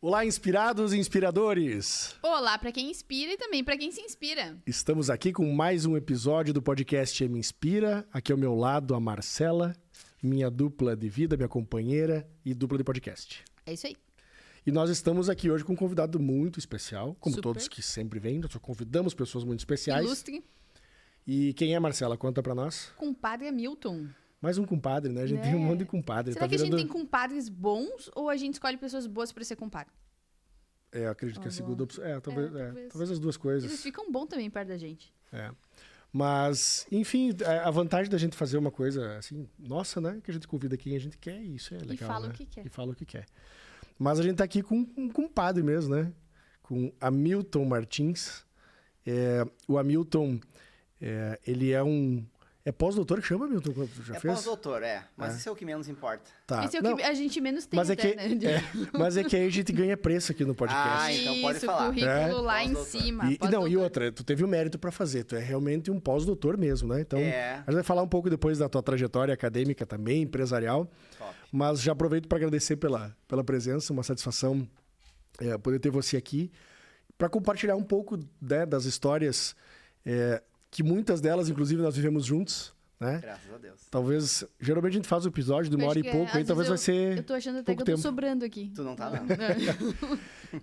Olá, inspirados e inspiradores! Olá para quem inspira e também para quem se inspira. Estamos aqui com mais um episódio do podcast Me Inspira. Aqui ao meu lado a Marcela, minha dupla de vida, minha companheira e dupla de podcast. É isso aí. E nós estamos aqui hoje com um convidado muito especial, como Super. todos que sempre vêm. Nós só convidamos pessoas muito especiais. Ilustre. E quem é, Marcela? Conta pra nós. Compadre Hamilton. Mais um compadre, né? A gente tem um monte de compadre. Será que a gente tem compadres bons ou a gente escolhe pessoas boas para ser compadre? É, eu acredito que a segunda opção... talvez. Talvez as duas coisas. Eles ficam bons também perto da gente. É. Mas, enfim, a vantagem da gente fazer uma coisa assim, nossa, né? Que a gente convida quem a gente quer e isso é legal, E fala né? o que quer. E fala o que quer. Mas a gente tá aqui com um compadre mesmo, né? Com Hamilton Martins. O Hamilton, ele é um... É pós-doutor que chama, Hamilton? Já fez? Pós-doutor, mas isso é o que menos importa. Tá. Isso é o que a gente menos tem mas é até, que, né? mas é que aí a gente ganha preço aqui no podcast. Então pode Isso, falar. currículo lá em Pós-doutor. cima. E outra, tu teve o mérito pra fazer, tu é realmente um pós-doutor mesmo, né? Então, a gente vai falar um pouco depois da tua trajetória acadêmica também, empresarial. Top. Mas já aproveito para agradecer pela presença, uma satisfação poder ter você aqui, para compartilhar um pouco, né, das histórias, que muitas delas, inclusive, nós vivemos juntos, né? Graças a Deus. Talvez, geralmente a gente faz o episódio de uma hora e pouco, aí talvez vai ser Eu tô achando até que eu tô sobrando aqui. Tu não tá, não.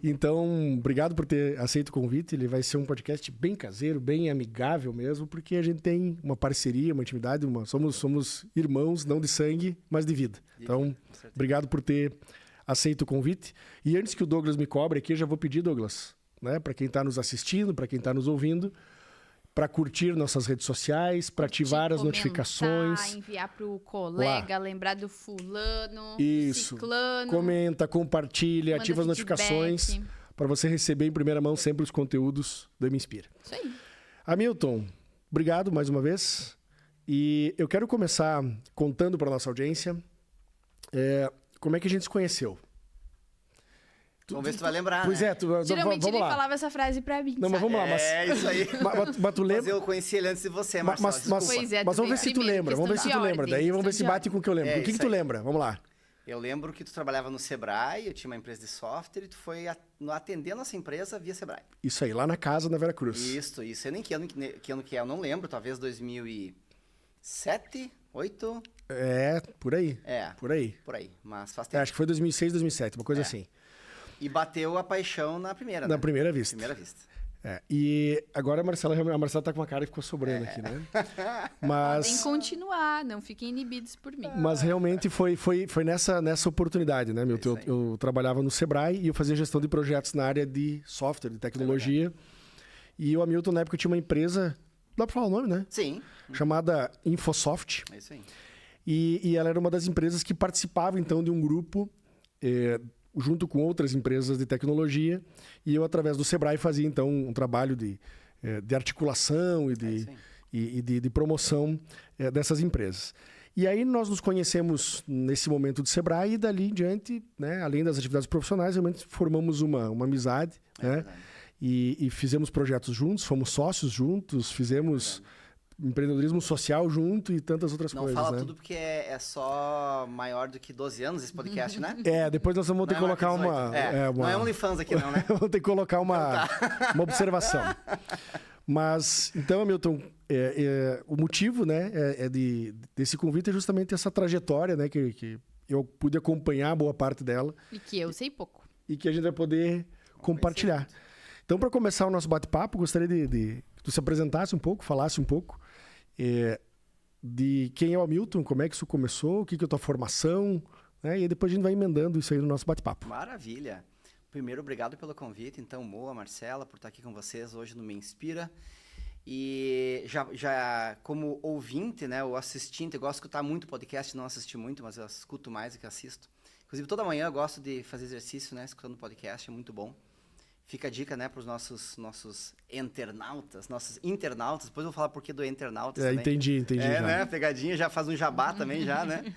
Então, obrigado por ter aceito o convite. Ele vai ser um podcast bem caseiro, bem amigável mesmo, porque a gente tem uma parceria, uma intimidade, somos irmãos, não de sangue, mas de vida. Então, obrigado por ter aceito o convite. E antes que o Douglas me cobre aqui, eu já vou pedir, Douglas, né, para quem está nos assistindo, para quem está nos ouvindo, para curtir nossas redes sociais, para ativar as notificações. Enviar pro colega, lembrar do fulano, Isso. ciclano. Comenta, compartilha, ativa as notificações para você receber em primeira mão sempre os conteúdos do Me Inspira. Isso aí. Hamilton, obrigado mais uma vez. E eu quero começar contando para nossa audiência como é que a gente se conheceu. Vamos ver se tu vai lembrar, Pois né? Geralmente vamos ele lá. falava essa frase pra mim, Não, mas vamos lá. Isso aí. Mas tu lembra? Mas eu conheci ele antes de você, Marcelo. Pois é, Mas vamos ver se tu lembra. Vamos ver se tu lembra. Daí vamos ver se bate com o que eu lembro. O que tu lembra? Vamos lá. Eu lembro que tu trabalhava no Sebrae, eu tinha uma empresa de software e tu foi atender a nossa empresa via Sebrae. Isso aí, lá na casa, na Vera Cruz. Isso. Eu nem que ano que é, eu não lembro. Talvez 2007, 2008... Por aí. Por aí. Por aí, mas faz tempo. Acho que foi 2006, 2007, uma coisa assim. E bateu a paixão na primeira, Na né? primeira vista. Primeira vista. E agora a Marcela tá com uma cara e ficou sobrando aqui, né? Mas... Podem continuar, não fiquem inibidos por mim. Mas realmente foi nessa oportunidade, né, meu? Eu trabalhava no Sebrae e eu fazia gestão de projetos na área de software, de tecnologia. E o Hamilton, na época, tinha uma empresa, dá pra falar o nome, né? Sim. Chamada Infosoft. É isso aí. E ela era uma das empresas que participava, então, de um grupo, junto com outras empresas de tecnologia. E eu, através do Sebrae, fazia, então, um trabalho de articulação e de promoção dessas empresas. E aí nós nos conhecemos nesse momento do Sebrae e dali em diante, né, além das atividades profissionais, realmente formamos uma amizade, né? E fizemos projetos juntos, fomos sócios juntos, fizemos empreendedorismo social junto e tantas outras coisas. Não fala né? tudo porque é só maior do que 12 anos esse podcast, né? Depois nós vamos ter que colocar uma... Não é OnlyFans aqui não, né? Vamos ter que colocar uma observação. Mas, então, Hamilton, o motivo, né, desse convite é justamente essa trajetória, né, que eu pude acompanhar boa parte dela. E que eu sei pouco. E que a gente vai poder compartilhar. Então, para começar o nosso bate-papo, gostaria de que tu se apresentasse um pouco, falasse um pouco de quem é o Hamilton, como é que isso começou, o que é a tua formação, né? E aí depois a gente vai emendando isso aí no nosso bate-papo. Maravilha. Primeiro, obrigado pelo convite, então, Moa, Marcela, por estar aqui com vocês hoje no Me Inspira. E já como ouvinte, né, ou assistente, eu gosto de escutar muito podcast, não assisti muito, mas eu escuto mais do que assisto. Inclusive, toda manhã eu gosto de fazer exercício, né, escutando podcast, é muito bom. Fica a dica, né, para os nossos internautas, depois eu vou falar por que do internautas também. Entendi. Já. Né, pegadinha, já faz um jabá também já, né?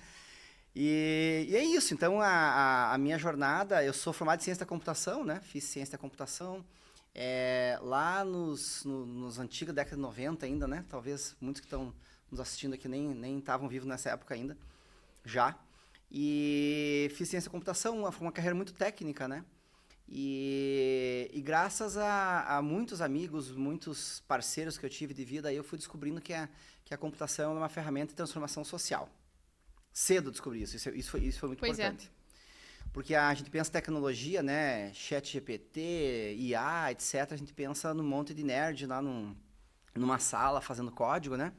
E é isso, então a minha jornada, eu sou formado em ciência da computação, né? Fiz ciência da computação lá nos antigos década de 90 ainda, né? Talvez muitos que estão nos assistindo aqui nem estavam vivos nessa época ainda, já. E fiz ciência da computação, foi uma carreira muito técnica, né? E graças a muitos amigos, muitos parceiros que eu tive de vida, aí eu fui descobrindo que a computação é uma ferramenta de transformação social. Cedo descobri isso. Isso foi muito importante. Porque a gente pensa em tecnologia, né? ChatGPT, IA, etc. A gente pensa num monte de nerd lá numa sala fazendo código, né?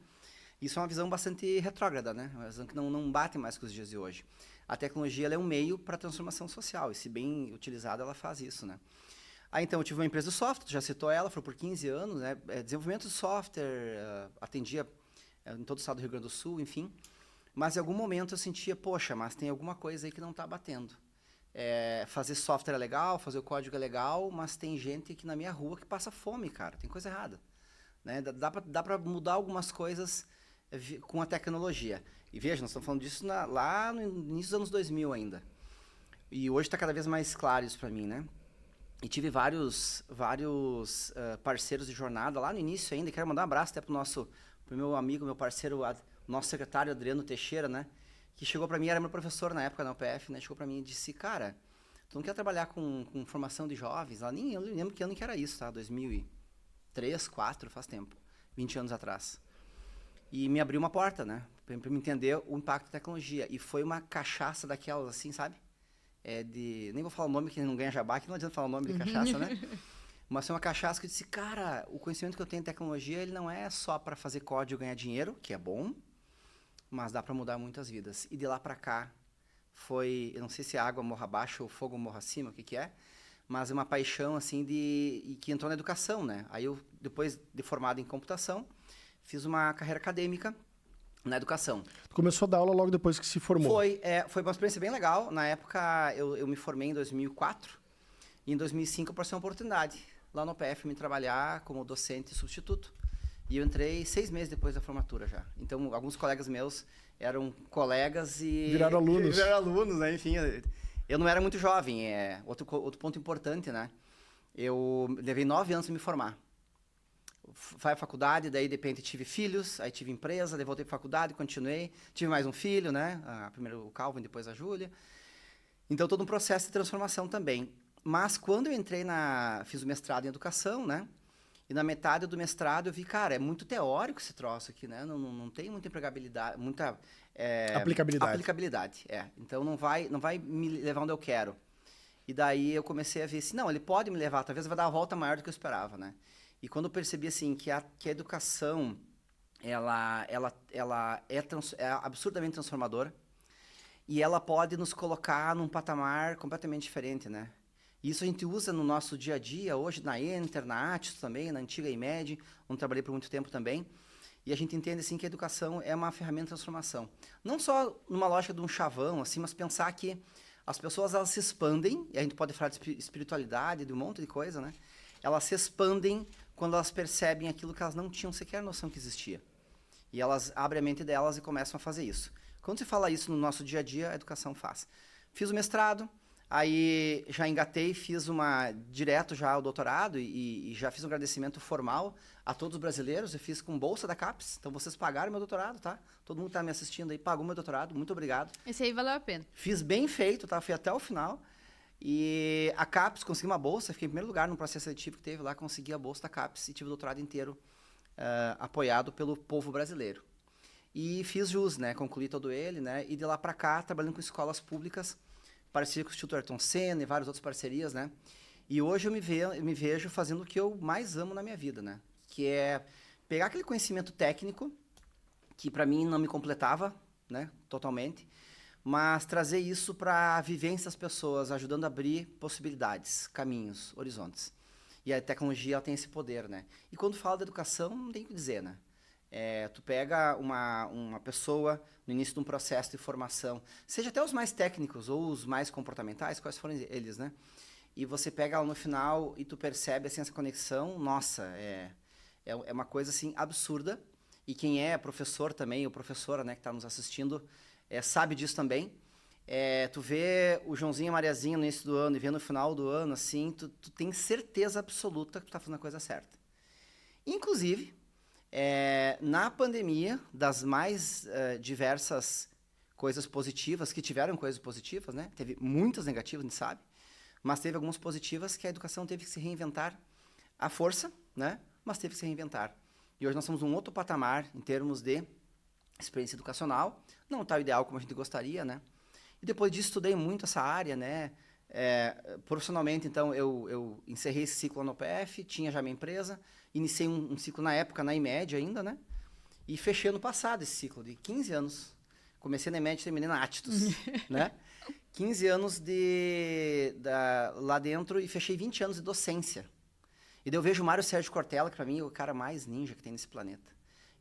Isso é uma visão bastante retrógrada, né? Uma visão que não bate mais com os dias de hoje. A tecnologia ela é um meio para a transformação social. E se bem utilizada, ela faz isso, né? Aí, então, eu tive uma empresa de software, já citou ela, foi por 15 anos, né? Desenvolvimento de software, atendia em todo o estado do Rio Grande do Sul, enfim. Mas, em algum momento, eu sentia, poxa, mas tem alguma coisa aí que não está batendo. Fazer software é legal, fazer o código é legal, mas tem gente aqui na minha rua que passa fome, cara. Tem coisa errada. Né? Dá para mudar algumas coisas com a tecnologia. E veja, nós estamos falando disso lá no início dos anos 2000 ainda. E hoje está cada vez mais claro isso para mim, né? E tive vários parceiros de jornada lá no início ainda. Quero mandar um abraço até pro meu amigo, meu parceiro, nosso secretário Adriano Teixeira, né? Que chegou para mim, era meu professor na época na UPF, né? Chegou para mim e disse, cara, tu não quer trabalhar com formação de jovens? Eu lembro que ano que era isso, tá? 2003, 2004, faz tempo. 20 anos atrás. E me abriu uma porta, né? Para me entender o impacto da tecnologia. E foi uma cachaça daquelas assim, sabe? Nem vou falar o nome, que não ganha jabá, que não adianta falar o nome de cachaça, né? Mas foi uma cachaça que eu disse, cara, o conhecimento que eu tenho em tecnologia, ele não é só para fazer código e ganhar dinheiro, que é bom, mas dá para mudar muitas vidas. E de lá para cá, eu não sei se a água morra abaixo ou fogo morra acima, o que é, mas é uma paixão, assim, que entrou na educação, né? Aí eu, depois de formado em computação, fiz uma carreira acadêmica na educação. Tu começou a dar aula logo depois que se formou? Foi uma experiência bem legal. Na época, eu me formei em 2004 e em 2005 eu passei uma oportunidade lá no UPF me trabalhar como docente substituto. E eu entrei 6 meses depois da formatura já. Então, alguns colegas meus eram colegas e... Viraram alunos. Viraram alunos, né? Enfim, eu não era muito jovem. Outro ponto importante, né? Eu levei 9 anos para me formar. Fui à faculdade, daí de repente tive filhos, aí tive empresa, daí voltei para a faculdade, continuei. Tive mais um filho, né? Primeiro o Calvin, depois a Júlia. Então, todo um processo de transformação também. Mas quando eu fiz o mestrado em educação, né? E na metade do mestrado eu vi, cara, é muito teórico esse troço aqui, né? Não tem muita empregabilidade, muita... aplicabilidade. Então não vai me levar onde eu quero. E daí eu comecei a ver assim, não, ele pode me levar, talvez vai dar uma volta maior do que eu esperava, né? E quando eu percebi assim que a educação ela é absurdamente transformadora e ela pode nos colocar num patamar completamente diferente, né? Isso a gente usa no nosso dia a dia, hoje na Enter, na Atos também, na antiga IMED, onde trabalhei por muito tempo também. E a gente entende assim que a educação é uma ferramenta de transformação. Não só numa lógica de um chavão, assim, mas pensar que as pessoas elas se expandem, e a gente pode falar de espiritualidade, de um monte de coisa, né? Elas se expandem quando elas percebem aquilo que elas não tinham sequer noção que existia. E elas abrem a mente delas e começam a fazer isso. Quando se fala isso no nosso dia a dia, a educação faz. Fiz o mestrado, aí já engatei, fiz direto já o doutorado e já fiz um agradecimento formal a todos os brasileiros. Eu fiz com bolsa da CAPES, então vocês pagaram meu doutorado, tá? Todo mundo que está me assistindo aí pagou meu doutorado, muito obrigado. Esse aí valeu a pena. Fiz bem feito, tá? Fui até o final. E a CAPES, consegui uma bolsa, fiquei em primeiro lugar no processo seletivo que teve lá, consegui a bolsa da CAPES e tive o doutorado inteiro apoiado pelo povo brasileiro. E fiz jus, né? Concluí todo ele, né? E de lá para cá, trabalhando com escolas públicas, parceria com o Instituto Ayrton Senna e várias outras parcerias, né? E hoje eu me vejo fazendo o que eu mais amo na minha vida, né? Que é pegar aquele conhecimento técnico, que para mim não me completava, né? Totalmente, mas trazer isso para a vivência das pessoas, ajudando a abrir possibilidades, caminhos, horizontes. E a tecnologia ela tem esse poder, né? E quando fala da educação, não tem o que dizer, né? Tu pega uma pessoa no início de um processo de formação, seja até os mais técnicos ou os mais comportamentais, quais forem eles, né? E você pega ela no final e tu percebe assim, essa conexão, nossa, é uma coisa assim absurda. E quem é professor também, ou professora, né, que está nos assistindo, sabe disso também. Tu vê o Joãozinho e a Mariazinha no início do ano e vê no final do ano, assim, tu tem certeza absoluta que tu está fazendo a coisa certa. Inclusive, na pandemia, das mais diversas coisas positivas, que tiveram coisas positivas, né? Teve muitas negativas, a gente sabe, Mas teve algumas positivas que a educação teve que se reinventar à força, né? Mas teve que se reinventar. E hoje nós somos um outro patamar em termos de experiência educacional. Não está o ideal como a gente gostaria, né? E depois disso estudei muito essa área, né? Profissionalmente, então, eu encerrei esse ciclo lá no UPF, tinha já minha empresa, iniciei um ciclo na época, na IMED ainda, né? E fechei ano passado esse ciclo de 15 anos. Comecei na IMED e terminei na Attus, né? 15 anos lá dentro e fechei 20 anos de docência. E daí eu vejo o Mário Sérgio Cortella, que para mim é o cara mais ninja que tem nesse planeta.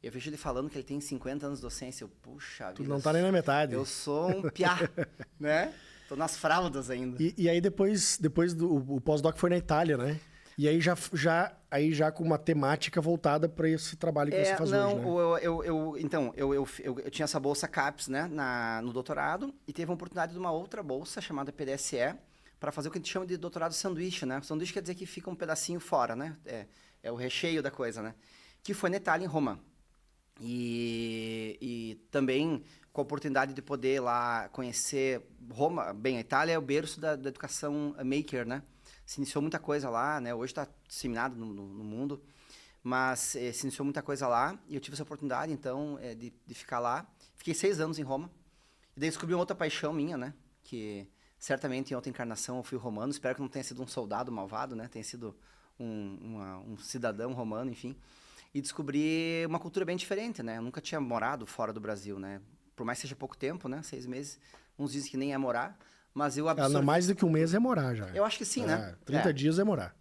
Eu vejo ele falando que ele tem 50 anos de docência. Eu, puxa vida. Tu não tá nem na metade. Eu sou um piá, né? Tô nas fraldas ainda. E aí depois o pós-doc foi na Itália, né? E aí já com uma temática voltada para esse trabalho que você faz hoje, né? Eu tinha essa bolsa CAPES, né, no doutorado, e teve a oportunidade de uma outra bolsa chamada PDSE para fazer o que a gente chama de doutorado sanduíche, né? Sanduíche quer dizer que fica um pedacinho fora, né? É o recheio da coisa, né? Que foi na Itália, em Roma. E também com a oportunidade de poder lá conhecer Roma. Bem, a Itália é o berço da educação maker, né? Se iniciou muita coisa lá, né? Hoje está disseminado no mundo, mas se iniciou muita coisa lá e eu tive essa oportunidade, então, de ficar lá. Fiquei 6 anos em Roma e daí descobri uma outra paixão minha, né? Que certamente em outra encarnação eu fui romano. Espero que não tenha sido um soldado malvado, né? Tenha sido um cidadão romano, enfim. E descobri uma cultura bem diferente, né? Eu nunca tinha morado fora do Brasil, né? Por mais que seja pouco tempo, né? 6 meses. Uns dizem que nem é morar, mas eu absorvi... Não, mais do que um mês é morar já. Eu acho que sim, né? 30 dias é morar.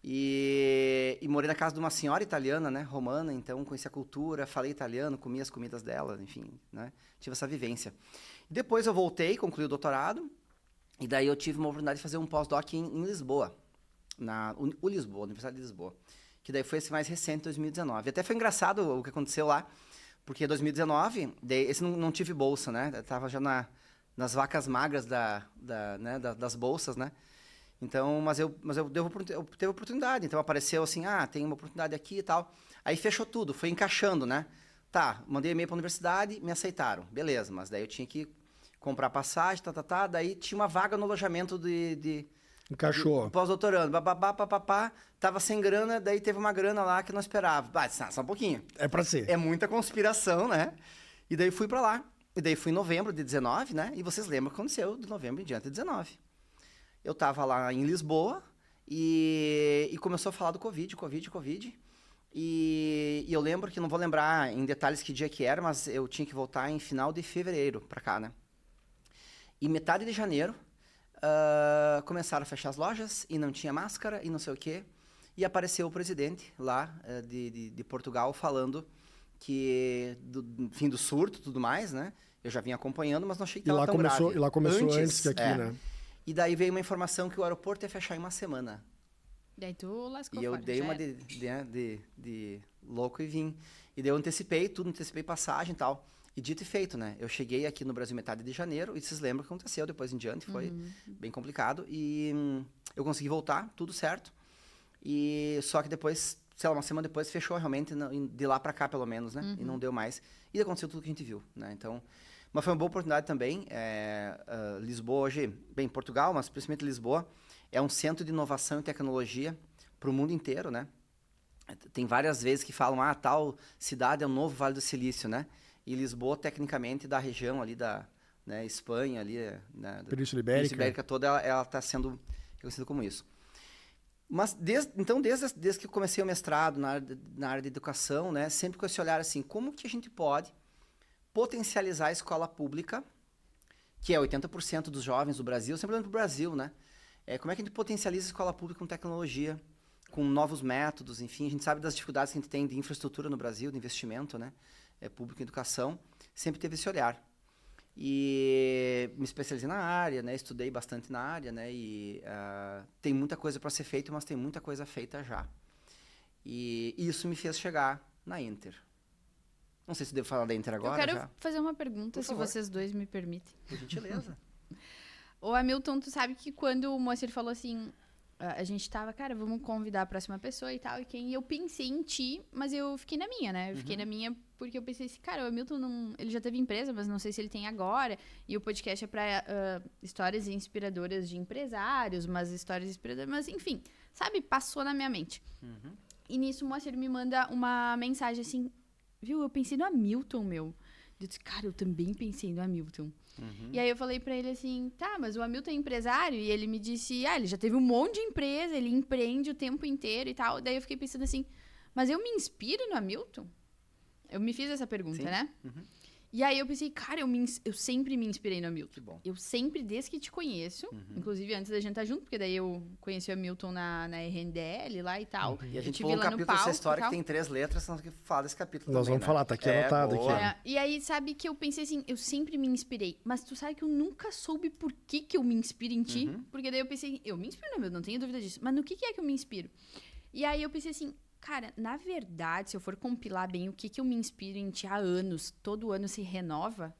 E morei na casa de uma senhora italiana, né? Romana, então conheci a cultura, falei italiano, comi as comidas dela, enfim, né? Tive essa vivência. Depois eu voltei, concluí o doutorado, e daí eu tive uma oportunidade de fazer um pós-doc em Lisboa, na Universidade de Lisboa. Que daí foi esse mais recente, 2019. Até foi engraçado o que aconteceu lá, porque 2019, esse não tive bolsa, né? Eu tava já nas vacas magras das bolsas, né? Então, mas eu teve oportunidade. Então apareceu assim, tem uma oportunidade aqui e tal. Aí fechou tudo, foi encaixando, né? Tá, mandei e-mail para a universidade, me aceitaram. Beleza, mas daí eu tinha que comprar passagem, daí tinha uma vaga no alojamento Encaixou. Pós-doutorando, papapá, tava sem grana, daí teve uma grana lá que não esperava. Só um pouquinho. É pra ser. É muita conspiração, né? E daí fui pra lá. E daí fui em novembro de 19, né? E vocês lembram o que aconteceu de novembro em diante de 19. Eu tava lá em Lisboa e começou a falar do Covid. E eu lembro que, não vou lembrar em detalhes que dia que era, mas eu tinha que voltar em final de fevereiro pra cá, né? E metade de janeiro, começaram a fechar as lojas e não tinha máscara e não sei o quê. E apareceu o presidente lá de Portugal falando que fim do surto e tudo mais, né? Eu já vinha acompanhando, mas não achei que estava tão grave. E lá começou antes que aqui, né? E daí veio uma informação que o aeroporto ia fechar em uma semana. Daí tu lascou E eu fora, dei uma de louco e vim. E daí eu antecipei passagem e tal. E dito e feito, né? Eu cheguei aqui no Brasil metade de janeiro, e vocês lembram o que aconteceu depois em diante, foi bem complicado. E eu consegui voltar, tudo certo. E só que depois, sei lá, uma semana depois, fechou realmente, de lá pra cá pelo menos, né? E não deu mais. E aconteceu tudo que a gente viu, né? Então, mas foi uma boa oportunidade também. Lisboa hoje, bem, Portugal, mas principalmente Lisboa, é um centro de inovação e tecnologia para o mundo inteiro, né? Tem várias vezes que falam, tal cidade é o novo Vale do Silício, né? E Lisboa, tecnicamente, da região ali da Espanha, ali, Península Ibérica toda, ela está sendo reconhecida como isso. Mas, desde que eu comecei o mestrado na área de educação, né, sempre com esse olhar assim, como que a gente pode potencializar a escola pública, que é 80% dos jovens do Brasil, sempre olhando para o Brasil, né? Como é que a gente potencializa a escola pública com tecnologia, com novos métodos, enfim, a gente sabe das dificuldades que a gente tem de infraestrutura no Brasil, de investimento, né? Público em educação, sempre teve esse olhar. E me especializei na área, né? Estudei bastante na área, né? E tem muita coisa para ser feita, mas tem muita coisa feita já. E isso me fez chegar na Inter. Não sei se devo falar da Inter agora. Eu quero fazer uma pergunta, se vocês dois me permitem. Por gentileza. Ô, Hamilton, tu sabe que quando o Moacir falou assim, a gente tava, cara, vamos convidar a próxima pessoa e tal. E eu pensei em ti, mas eu fiquei na minha, né? Eu fiquei na minha porque eu pensei assim, cara, o Hamilton ele já teve empresa, mas não sei se ele tem agora. E o podcast é pra histórias inspiradoras de empresários, umas histórias inspiradoras, mas enfim, sabe? Passou na minha mente. E nisso o Moacir me manda uma mensagem assim, viu? Eu pensei no Hamilton, meu. Eu disse, cara, eu também pensei no Hamilton. E aí eu falei pra ele assim, tá, mas o Hamilton é empresário? E ele me disse, ele já teve um monte de empresa, ele empreende o tempo inteiro e tal. Daí eu fiquei pensando assim, mas eu me inspiro no Hamilton? Eu me fiz essa pergunta, Sim. né? E aí eu pensei, cara, eu sempre me inspirei no Hamilton. Que bom. Eu sempre, desde que te conheço, inclusive antes da gente estar junto, porque daí eu conheci o Hamilton na RNDL lá e tal. E a Eu gente te pulou vi um lá no capítulo dessa palco história e que tal. tem 3 letras, nós vamos falar desse capítulo Nós também, vamos falar, tá aqui anotado boa. aqui. E aí, sabe que eu pensei assim, eu sempre me inspirei. Mas tu sabe que eu nunca soube por que eu me inspiro em ti. Porque daí eu pensei, eu me inspiro no Hamilton, não tenho dúvida disso. Mas no que é que eu me inspiro? E aí eu pensei assim, cara, na verdade, se eu for compilar bem o que eu me inspiro em ti há anos, todo ano se renova,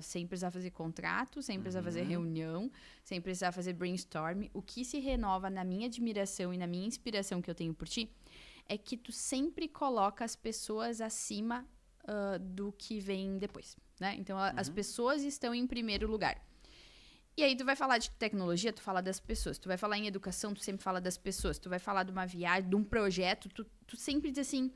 sem precisar fazer contrato, sem precisar fazer reunião, sem precisar fazer brainstorm. O que se renova na minha admiração e na minha inspiração que eu tenho por ti é que tu sempre coloca as pessoas acima do que vem depois, né? Então, as pessoas estão em primeiro lugar. E aí, tu vai falar de tecnologia, tu fala das pessoas. Tu vai falar em educação, tu sempre fala das pessoas. Tu vai falar de uma viagem, de um projeto, tu sempre diz assim,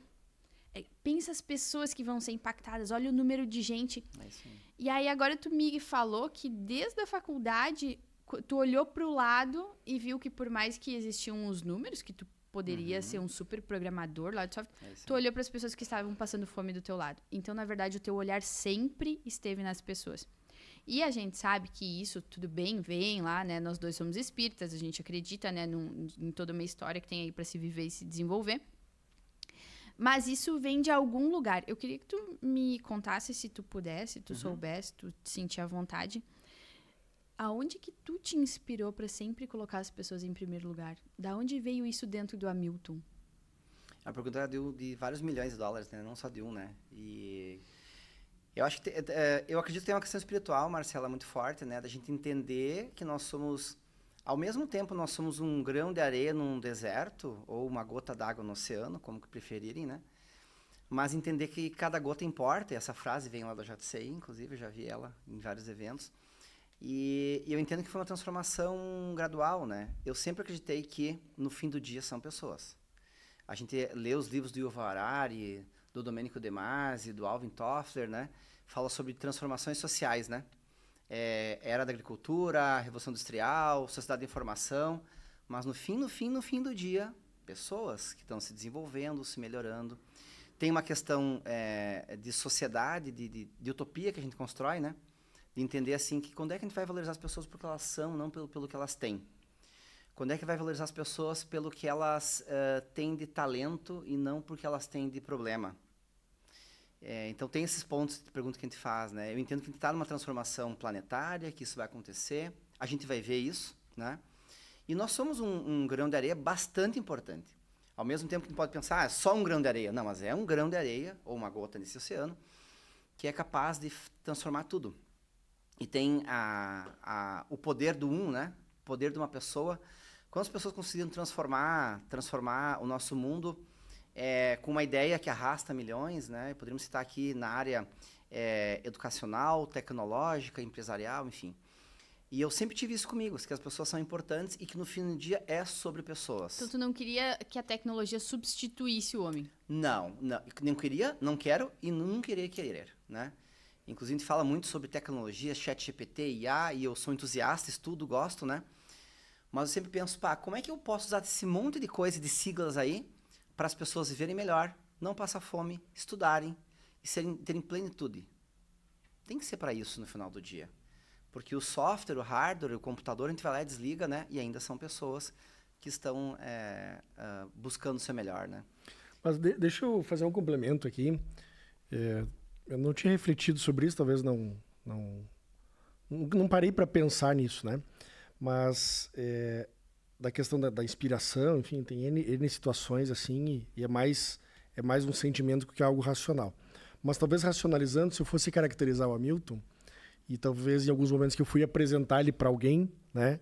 pensa as pessoas que vão ser impactadas, olha o número de gente. É isso aí. E aí, agora tu me falou que desde a faculdade, tu olhou pro lado e viu que por mais que existiam os números, que tu poderia ser um super programador lá de software, É isso tu olhou para as pessoas que estavam passando fome do teu lado. Então, na verdade, o teu olhar sempre esteve nas pessoas. E a gente sabe que isso, tudo bem, vem lá, né? Nós dois somos espíritas, a gente acredita, né, em toda uma história que tem aí para se viver e se desenvolver. Mas isso vem de algum lugar. Eu queria que tu me contasse, se tu pudesse, se tu soubesse, tu te sentir à vontade. Aonde que tu te inspirou para sempre colocar as pessoas em primeiro lugar? Da onde veio isso dentro do Hamilton? A pergunta é de vários milhões de dólares, né? Não só de um, né? E eu acho que eu acredito que tem uma questão espiritual, Marcela, muito forte, né? Da gente entender que nós somos, ao mesmo tempo, nós somos um grão de areia num deserto ou uma gota d'água no oceano, como que preferirem, né? Mas entender que cada gota importa. E essa frase vem lá da JCI, inclusive, eu já vi ela em vários eventos. E eu entendo que foi uma transformação gradual, né? Eu sempre acreditei que no fim do dia são pessoas. A gente lê os livros do Yuval Harari, do Domenico De Masi, do Alvin Toffler, né? Fala sobre transformações sociais, né? Era da agricultura, Revolução Industrial, Sociedade de Informação, mas no fim do dia, pessoas que estão se desenvolvendo, se melhorando. Tem uma questão de sociedade, de utopia que a gente constrói, né? De entender assim que quando é que a gente vai valorizar as pessoas por que elas são, não pelo que elas têm. Quando é que vai valorizar as pessoas pelo que elas têm de talento e não porque elas têm de problema. Então tem esses pontos de pergunta que a gente faz, né? Eu entendo que a gente está numa transformação planetária, que isso vai acontecer, a gente vai ver isso, né? E nós somos um grão de areia bastante importante. Ao mesmo tempo que a gente pode pensar, é só um grão de areia. Não, mas é um grão de areia, ou uma gota nesse oceano, que é capaz de transformar tudo. E tem o poder do né? O poder de uma pessoa. Quando as pessoas conseguiram transformar o nosso mundo com uma ideia que arrasta milhões, né? Poderíamos citar aqui na área educacional, tecnológica, empresarial, enfim. E eu sempre tive isso comigo, que as pessoas são importantes e que no fim do dia é sobre pessoas. Então tu não queria que a tecnologia substituísse o homem? Não, não queria, não quero e não querer, né? Inclusive a gente fala muito sobre tecnologia, ChatGPT, IA, e eu sou entusiasta, estudo, gosto, né? Mas eu sempre penso, como é que eu posso usar esse monte de coisa, de siglas aí, para as pessoas viverem melhor, não passar fome, estudarem e terem plenitude? Tem que ser para isso no final do dia. Porque o software, o hardware, o computador, a gente vai lá e desliga, né? E ainda são pessoas que estão buscando ser melhor, né? Mas deixa eu fazer um complemento aqui. Eu não tinha refletido sobre isso, talvez não parei para pensar nisso, né? Mas da questão da inspiração, enfim, tem N situações assim, e é mais um sentimento que algo racional. Mas talvez racionalizando, se eu fosse caracterizar o Hamilton, e talvez em alguns momentos que eu fui apresentar ele para alguém, né?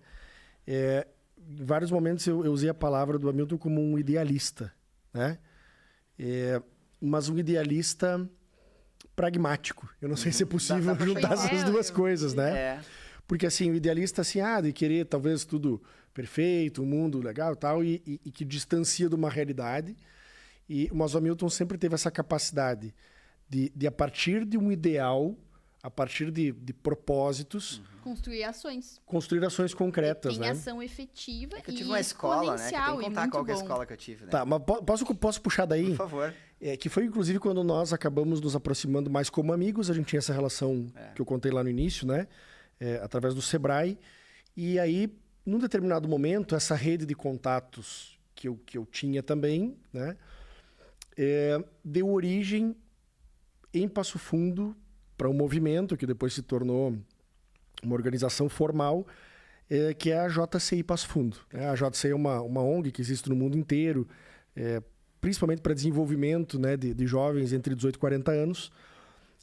em vários momentos eu usei a palavra do Hamilton como um idealista, né? Mas um idealista pragmático. Eu não sei se é possível juntar essas duas coisas, né? Porque, assim, o idealista, assim, de querer talvez tudo perfeito, um mundo legal e tal, e que distancia de uma realidade. Mas o Hamilton sempre teve essa capacidade de a partir de um ideal, a partir de propósitos... Construir ações. Construir ações concretas, tem né? ação efetiva que eu tive uma escola, né? Que tem que contar qual que é a escola que eu tive, né? Tá, mas posso puxar daí? Por favor. Que foi, inclusive, quando nós acabamos nos aproximando mais como amigos. A gente tinha essa relação que eu contei lá no início, né? Através do Sebrae. E aí, num determinado momento, essa rede de contatos que eu tinha também, né? Deu origem em Passo Fundo para um movimento que depois se tornou uma organização formal, que é a JCI Passo Fundo. A JCI é uma ONG que existe no mundo inteiro, principalmente para desenvolvimento, né, de jovens entre 18 e 40 anos,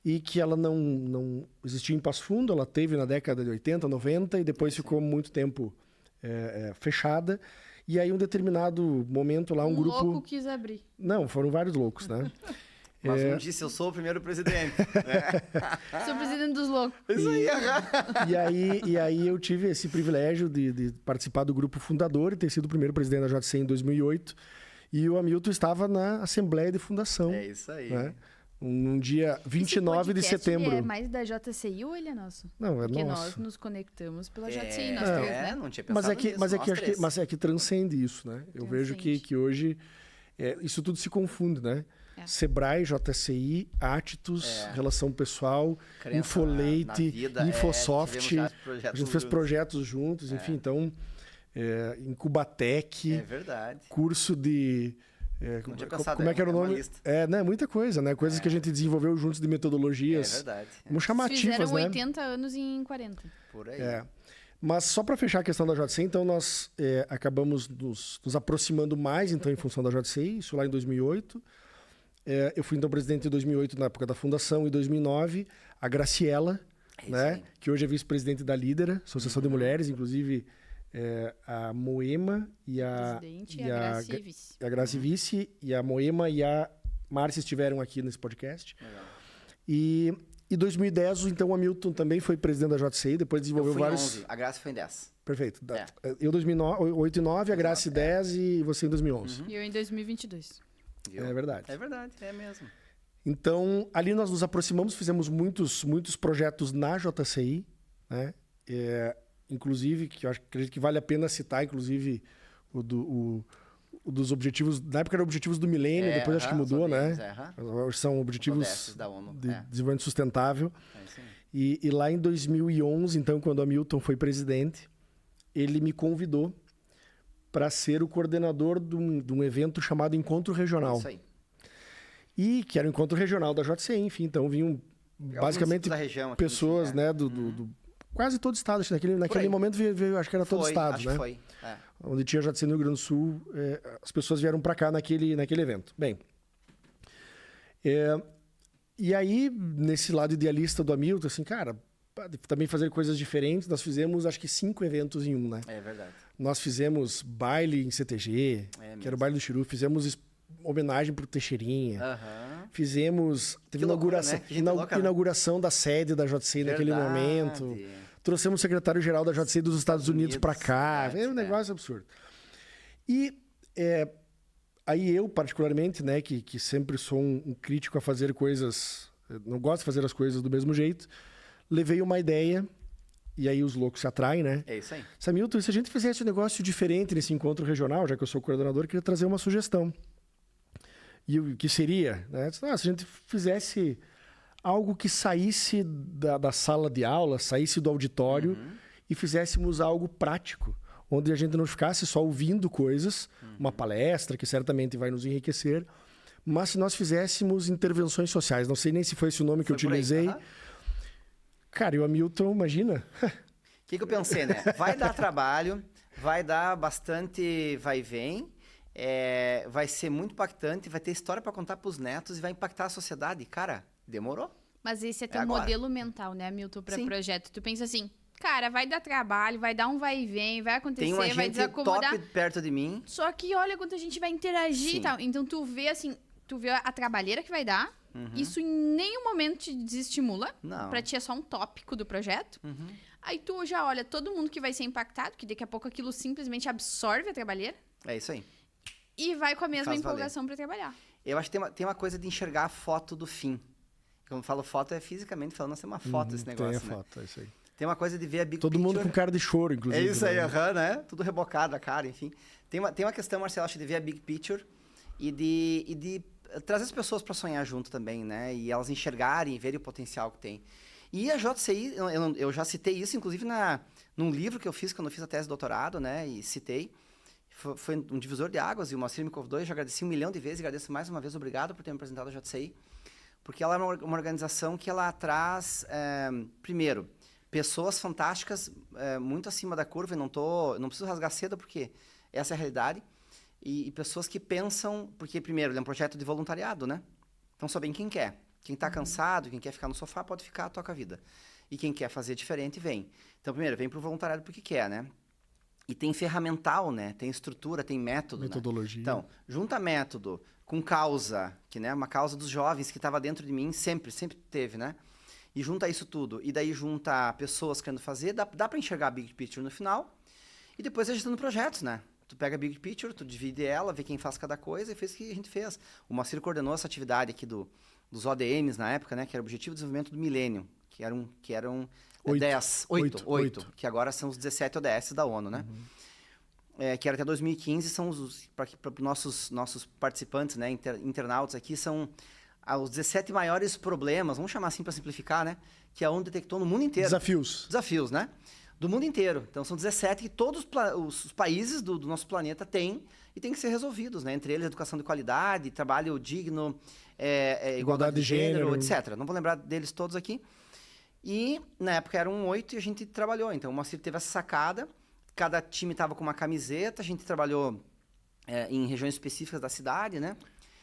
e que ela não existia em Passo Fundo, ela teve na década de 80, 90, e depois ficou muito tempo fechada. E aí, um determinado momento lá, um grupo... louco quis abrir. Não, foram vários loucos, né? Mas um disse, eu sou o primeiro presidente. Sou o presidente dos loucos. Isso aí, e aí eu tive esse privilégio de participar do grupo fundador e ter sido o primeiro presidente da JCI em 2008. E o Hamilton estava na Assembleia de Fundação. É isso aí. Né? Um dia 29 de setembro. Ele é mais da JCI ou ele é nosso? Não, é porque nosso. Porque nós nos conectamos pela JCI, nós três, né? Não tinha pensado nisso, mas é que transcende isso, né? Eu vejo que hoje isso tudo se confunde, né? Sebrae, JCI, Attitus, Relação Pessoal, Crença Infoleite, Infosoft. A gente fez projetos juntos, enfim, então... Incubatec. É verdade. Curso de... como é que era o nome? Né? Muita coisa, né? Coisas que a gente desenvolveu juntos de metodologias. É verdade. Vamos chamativas, fizeram né? 80 anos em 40. Por aí. Mas só para fechar a questão da JCI, então nós acabamos nos aproximando mais então em função da JCI, isso lá em 2008. Eu fui então presidente em 2008 na época da fundação, em 2009 a Graciela, né? Que hoje é vice-presidente da Lídera, Associação de Mulheres, inclusive a Moema e a Graci Vice, e a Moema e a Márcia estiveram aqui nesse podcast. Legal. E em 2010, então, o Hamilton também foi presidente da JCI, depois desenvolveu vários... 11, a Graça foi em 10. Perfeito. Eu em 2008 e 9, a Graça em 10 e você em 2011. E eu em 2022. É verdade. É verdade, é mesmo. Então, ali nós nos aproximamos, fizemos muitos projetos na JCI, né? Inclusive, que eu acredito que vale a pena citar, inclusive, o dos objetivos... Na época eram objetivos do milênio, depois acho que mudou, né? Hoje são objetivos da ONU, de desenvolvimento sustentável. E lá em 2011, então, quando o Hamilton foi presidente, ele me convidou para ser o coordenador de um evento chamado Encontro Regional. Isso aí. E que era o Encontro Regional da JCI, enfim. Então, vinham basicamente pessoas, né, do quase todo o estado. Naquele momento, veio, acho que era todo o estado, né? Foi. Onde tinha JCI no Rio Grande do Sul, as pessoas vieram para cá naquele evento. Bem, e aí, nesse lado idealista do Hamilton, assim, cara, também fazer coisas diferentes, nós fizemos, acho que 5 eventos em um, né? É verdade. Nós fizemos baile em CTG, que era o baile do Chiru, fizemos homenagem pro Teixeirinha. Fizemos... Teve inauguração da sede da JCI naquele momento. Trouxemos o secretário-geral da JCI dos Estados Unidos para cá. Era um negócio absurdo. E aí eu, particularmente, né, que sempre sou um crítico a fazer coisas... Não gosto de fazer as coisas do mesmo jeito. Levei uma ideia... E aí os loucos se atraem, né? É isso aí. Hamilton, se a gente fizesse um negócio diferente nesse encontro regional, já que eu sou coordenador, eu queria trazer uma sugestão. E o que seria? Né? Se a gente fizesse algo que saísse da sala de aula, saísse do auditório e fizéssemos algo prático, onde a gente não ficasse só ouvindo coisas, uma palestra que certamente vai nos enriquecer, mas se nós fizéssemos intervenções sociais. Não sei nem se foi esse o nome que eu utilizei. Cara, e o Hamilton, imagina? O que eu pensei, né? Vai dar trabalho, vai dar bastante vai e vem, vai ser muito impactante, vai ter história para contar para os netos e vai impactar a sociedade. Cara, demorou. Mas esse é teu modelo mental, né, Hamilton, para projeto. Tu pensa assim, cara, vai dar trabalho, vai dar um vai e vem, vai acontecer, Tem um vai agente desacomodar. top perto de mim. Só que olha quanto a gente vai interagir Sim. e tal. Então tu vê assim, tu vê a trabalheira que vai dar. Isso em nenhum momento te desestimula. Não. Pra ti é só um tópico do projeto. Aí tu já olha todo mundo que vai ser impactado, que daqui a pouco aquilo simplesmente absorve a trabalheira. É isso aí. E vai com a mesma Faz empolgação pra trabalhar. Eu acho que tem uma coisa de enxergar a foto do fim. Quando eu falo foto, é fisicamente falando, assim, uma foto esse negócio, Tem a né? foto, é isso aí. Tem uma coisa de ver a big Todo picture. mundo com cara de choro, É inclusive. isso aí, né? né? Tudo rebocado a cara, enfim. Tem uma questão, Marcelo, acho, de ver a big picture e de trazer as pessoas para sonhar junto também, né? E elas enxergarem e verem o potencial que tem. E a JCI, eu já citei isso, inclusive, num livro que eu fiz, quando eu fiz a tese de doutorado, né? E citei. Foi um divisor de águas, e o Moacir me convidou, eu já agradeci 1 milhão de vezes, e agradeço mais uma vez, obrigado por ter me apresentado a JCI, porque ela é uma organização que ela traz, primeiro, pessoas fantásticas, muito acima da curva, e não preciso rasgar cedo, porque essa é a realidade, e pessoas que pensam, porque, primeiro, ele é um projeto de voluntariado, né? Então, só bem quem quer. Quem está cansado, quem quer ficar no sofá, pode ficar, toca a vida. E quem quer fazer diferente, vem. Então, primeiro, vem para o voluntariado porque quer, né? E tem ferramental, né? Tem estrutura, tem método. Metodologia. Né? Então, junta método com causa, que né, uma causa dos jovens que estava dentro de mim, sempre teve, né? E junta isso tudo. E daí junta pessoas querendo fazer, dá para enxergar a big picture no final. E depois agitando projetos, né? Tu pega a big picture, tu divide ela, vê quem faz cada coisa e fez o que a gente fez. O Moacir coordenou essa atividade aqui dos ODMs na época, né? Que era o Objetivo de Desenvolvimento do Milênio, que eram 8, que agora são os 17 ODS da ONU, né? Que era até 2015, são para nossos participantes, né, internautas aqui, são os 17 maiores problemas, vamos chamar assim para simplificar, né? Que a ONU detectou no mundo inteiro. Desafios, né? Do mundo inteiro. Então, são 17 que todos os países do nosso planeta têm e têm que ser resolvidos, né? Entre eles, educação de qualidade, trabalho digno, igualdade de gênero, etc. Não vou lembrar deles todos aqui. E, na época, eram 8 e a gente trabalhou. Então, o Moacir teve essa sacada. Cada time estava com uma camiseta. A gente trabalhou em regiões específicas da cidade, né?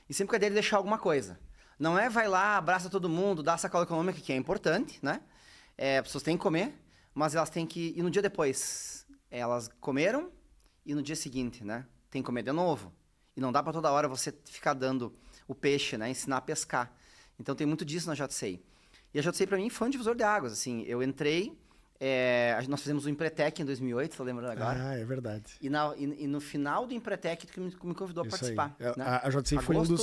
E sempre com a ideia de deixar alguma coisa. Não é vai lá, abraça todo mundo, dá a sacola econômica, que é importante, né? As pessoas têm que comer, mas elas têm que... E no dia depois, elas comeram e no dia seguinte, né? Tem que comer de novo. E não dá para toda hora você ficar dando o peixe, né? Ensinar a pescar. Então, tem muito disso na JCI. E a JCI, para mim, foi um divisor de águas. Assim, eu entrei... nós fizemos o Empretec em 2008, você tá lembrando agora? Ah, é verdade. E no final do Empretec, tu me convidou a participar. Né? A JCI foi um dos...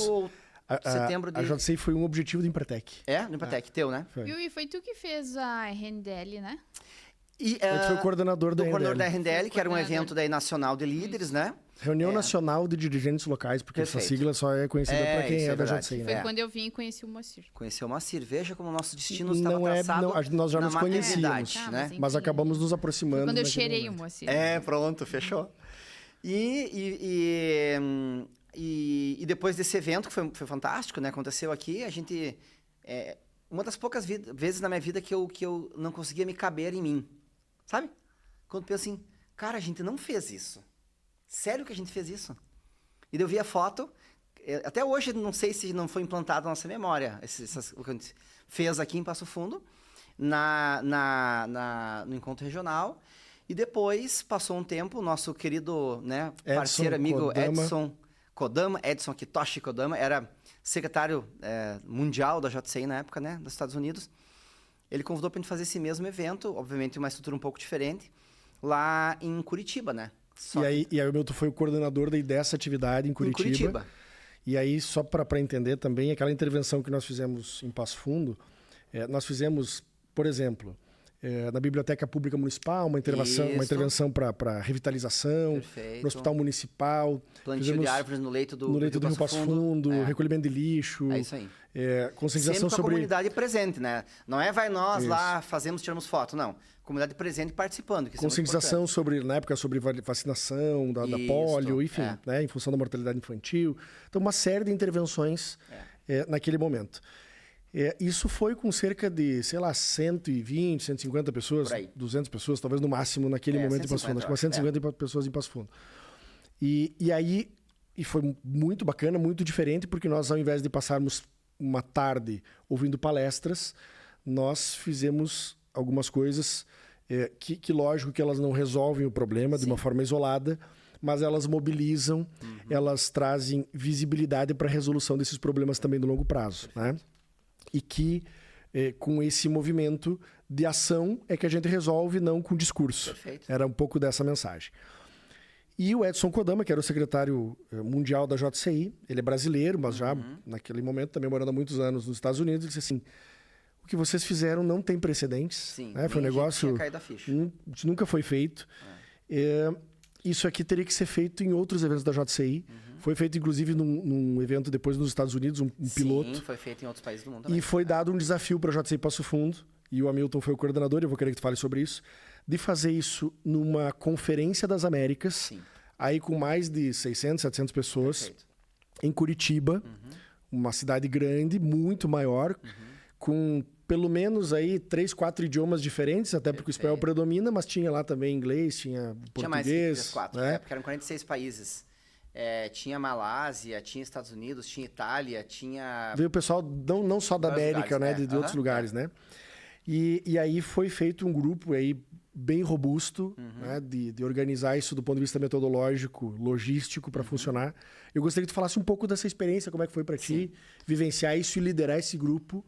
setembro de... A JCI foi um objetivo do Empretec. No Empretec, teu, né? E foi tu que fez a RNDL, né? Tu foi o coordenador da RNDL. coordenador da RNDL, que era um evento daí nacional de líderes, né? Reunião Nacional de Dirigentes Locais, porque essa sigla só é conhecida para quem é da JCI, Foi né? quando eu vim e conheci o Moacir. Conheceu o Moacir. Veja como o nosso destino estava traçado nós já nos conhecíamos, né? Mas acabamos nos aproximando. Quando eu cheirei o Moacir. Pronto, fechou. E depois desse evento, que foi fantástico, né? Aconteceu aqui, a gente... uma das poucas vezes na minha vida que eu não conseguia me caber em mim. Sabe? Quando penso assim, cara, a gente não fez isso. Sério que a gente fez isso? E daí eu vi a foto, até hoje não sei se não foi implantado na nossa memória, o que a gente fez aqui em Passo Fundo, no encontro regional, e depois passou um tempo, o nosso querido, né, parceiro, amigo Edson Kitoshi Kodama, era secretário mundial da JCI na época, né, dos Estados Unidos. Ele convidou para a gente fazer esse mesmo evento, obviamente uma estrutura um pouco diferente, lá em Curitiba, né? E aí o Milton foi o coordenador dessa atividade em Curitiba. E aí, só para entender também, aquela intervenção que nós fizemos em Passo Fundo, nós fizemos, por exemplo, na Biblioteca Pública Municipal, uma intervenção para revitalização, no Hospital Municipal. Plantio de árvores no leito do Rio Passo Fundo, recolhimento de lixo. É isso aí. Conscientização sempre com a comunidade presente, né? Não é vai nós lá, tiramos foto, não. Comunidade presente participando. Que conscientização na época sobre vacinação, da polio, enfim, né? Em função da mortalidade infantil. Então, uma série de intervenções naquele momento. Isso foi com cerca de, sei lá, 120, 150 pessoas, 200 pessoas, talvez no máximo, naquele momento em Passo Fundo. Acho que umas 150 pessoas em Passo Fundo. E aí foi muito bacana, muito diferente, porque nós, ao invés de passarmos uma tarde ouvindo palestras, nós fizemos algumas coisas que lógico que elas não resolvem o problema de uma forma isolada, mas elas mobilizam, elas trazem visibilidade para a resolução desses problemas também no longo prazo. Né? E que com esse movimento de ação é que a gente resolve, não com discurso. Perfeito. Era um pouco dessa mensagem. E o Edson Kodama, que era o secretário mundial da JCI, ele é brasileiro, mas já naquele momento também morando há muitos anos nos Estados Unidos, ele disse assim, o que vocês fizeram não tem precedentes. Sim, né? Foi um negócio tinha caído a ficha. Nunca foi feito. Isso aqui teria que ser feito em outros eventos da JCI. Foi feito, inclusive, num evento depois nos Estados Unidos, um piloto. Sim, foi feito em outros países do mundo também. E foi dado um desafio para a JCI Passo Fundo, e o Hamilton foi o coordenador, eu vou querer que tu fale sobre isso, de fazer isso numa Conferência das Américas, Sim. aí com mais de 600, 700 pessoas, Perfeito. em Curitiba, uma cidade grande, muito maior, com pelo menos aí 3, 4 idiomas diferentes, até porque o espanhol predomina, mas tinha lá também inglês, tinha português. Tinha mais que 3, 4, né? porque eram 46 países. Tinha Malásia, tinha Estados Unidos, tinha Itália, tinha... Veio o pessoal não só da vários América, lugares, né? De outros lugares, né? E aí foi feito um grupo aí bem robusto, né? De organizar isso do ponto de vista metodológico, logístico para funcionar. Eu gostaria que tu falasse um pouco dessa experiência, como é que foi para ti vivenciar isso e liderar esse grupo,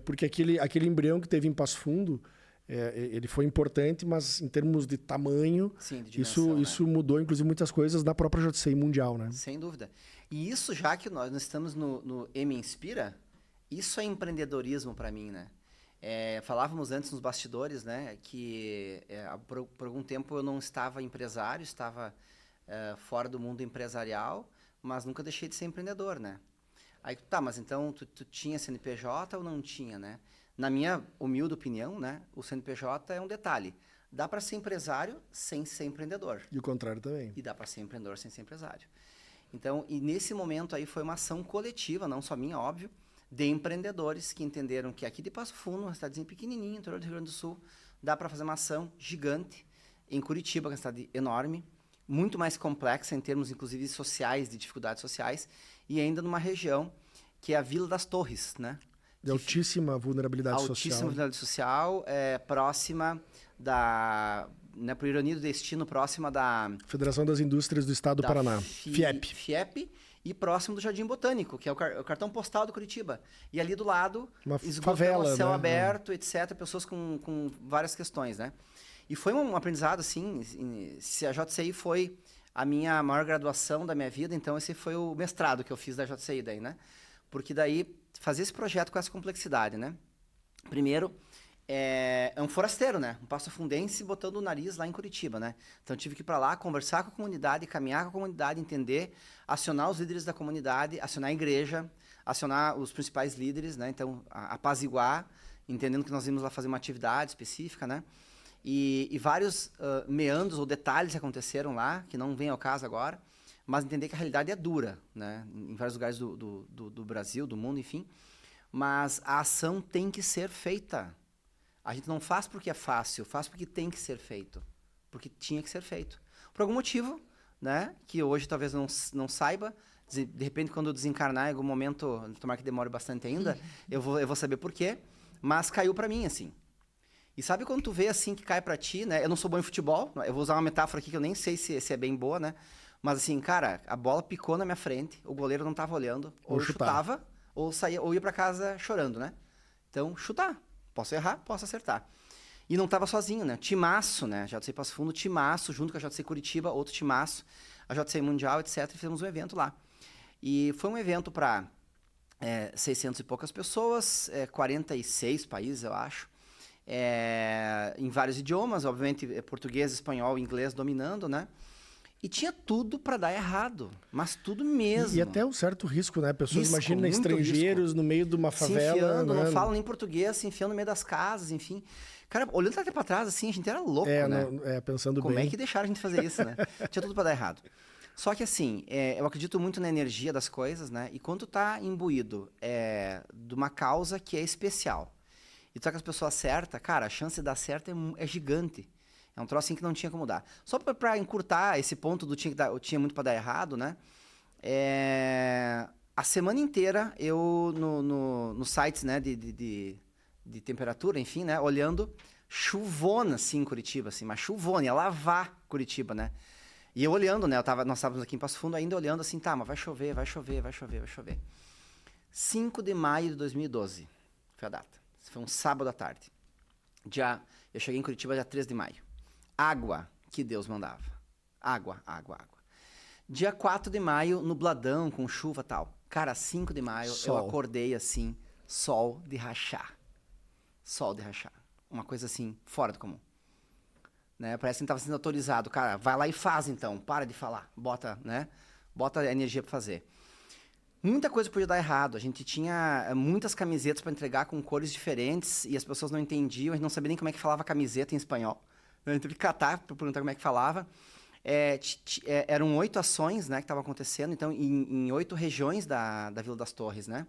porque aquele embrião que teve em Passo Fundo, ele foi importante, mas em termos de tamanho, Sim, de dimensão, isso mudou, inclusive, muitas coisas na própria JCI mundial, né? Sem dúvida. E isso, já que nós estamos no Me Inspira, isso é empreendedorismo para mim, né? Falávamos antes nos bastidores, né, que por algum tempo eu não estava empresário, estava fora do mundo empresarial, mas nunca deixei de ser empreendedor, né? Aí, tá, mas então tu tinha CNPJ ou não tinha, né? Na minha humilde opinião, né, o CNPJ é um detalhe. Dá para ser empresário sem ser empreendedor. E o contrário também. E dá para ser empreendedor sem ser empresário. Então, e nesse momento aí foi uma ação coletiva, não só minha, óbvio, de empreendedores que entenderam que aqui de Passo Fundo, uma cidadezinha pequenininha, interior do Rio Grande do Sul, dá para fazer uma ação gigante. Em Curitiba, que é uma cidade enorme, muito mais complexa em termos, inclusive, sociais, de dificuldades sociais, e ainda numa região que é a Vila das Torres, né? De altíssima vulnerabilidade social. Altíssima vulnerabilidade social, próxima né, por ironia do destino, próxima da... Federação das Indústrias do Estado do Paraná, FIEP. FIEP, e próximo do Jardim Botânico, que é o cartão postal do Curitiba. E ali do lado, uma esgoto, favela, céu né? aberto, etc., pessoas com várias questões, né? E foi um aprendizado, assim, se a JCI foi a minha maior graduação da minha vida, então esse foi o mestrado que eu fiz da JCI daí, né? Porque daí, fazer esse projeto com essa complexidade, né? Primeiro, é um forasteiro, né? Um passofundense botando o nariz lá em Curitiba, né? Então, eu tive que ir para lá, conversar com a comunidade, caminhar com a comunidade, entender, acionar os líderes da comunidade, acionar a igreja, acionar os principais líderes, né? Então, apaziguar, entendendo que nós íamos lá fazer uma atividade específica, né? E vários meandros ou detalhes que aconteceram lá, que não vem ao caso agora, mas entender que a realidade é dura, né? Em vários lugares do Brasil, do mundo, enfim. Mas a ação tem que ser feita. A gente não faz porque é fácil, faz porque tem que ser feito. Porque tinha que ser feito. Por algum motivo, né? Que hoje talvez não saiba. De repente, quando eu desencarnar em algum momento, tomara que demore bastante ainda, eu vou saber por quê. Mas caiu para mim, assim. E sabe quando tu vê assim que cai para ti, né? Eu não sou bom em futebol, eu vou usar uma metáfora aqui que eu nem sei se é bem boa, né? Mas assim, cara, a bola picou na minha frente, o goleiro não tava olhando, ou eu chutava, ou saía, ou ia para casa chorando, né? Então, chutar. Posso errar, posso acertar. E não tava sozinho, né? Timaço, né? JCI Passo Fundo, timaço, junto com a JCI Curitiba, outro timaço, a JCI Mundial, etc. E fizemos um evento lá. E foi um evento para 600 e poucas pessoas, 46 países, eu acho. Em vários idiomas, obviamente, português, espanhol, inglês dominando, né? E tinha tudo para dar errado, mas tudo mesmo. E até um certo risco, né? Pessoas, imagina, estrangeiros no meio de uma favela. Se enfiando, né? Não falam nem português, se enfiando no meio das casas, enfim. Cara, olhando até para trás, assim, a gente era louco, né? Pensando Como bem. é que deixaram a gente fazer isso, né? Tinha tudo para dar errado. Só que assim, eu acredito muito na energia das coisas, né? E quando tu tá imbuído de uma causa que é especial, e tu tá com as pessoas certas, cara, a chance de dar certo é gigante. É um troço assim que não tinha como dar. Só para encurtar esse ponto do tinha muito para dar errado, né? A semana inteira eu, nos sites, né, de temperatura, enfim, né? Olhando, chuvona, assim, em Curitiba, assim, mas chuvona, ia lavar Curitiba, né? E eu olhando, né? Nós estávamos aqui em Passo Fundo ainda olhando assim, tá, mas vai chover, vai chover, vai chover, vai chover. 5 de maio de 2012 foi a data. Foi um sábado à tarde. Eu cheguei em Curitiba dia 3 de maio. Água que Deus mandava. Água, água, água. Dia 4 de maio, nubladão, com chuva e tal. Cara, 5 de maio, Sol. eu acordei assim, sol de rachar. Sol de rachar. Uma coisa assim, fora do comum. Né? Parece que não estava sendo autorizado. Cara, vai lá e faz então. Para de falar. Bota, né? Bota a energia para fazer. Muita coisa podia dar errado. A gente tinha muitas camisetas para entregar com cores diferentes e as pessoas não entendiam. A gente não sabia nem como é que falava camiseta em espanhol. A gente teve que catar para perguntar como é que falava. Eram 8 ações, né, que estavam acontecendo, então, em 8 regiões da Vila das Torres, né?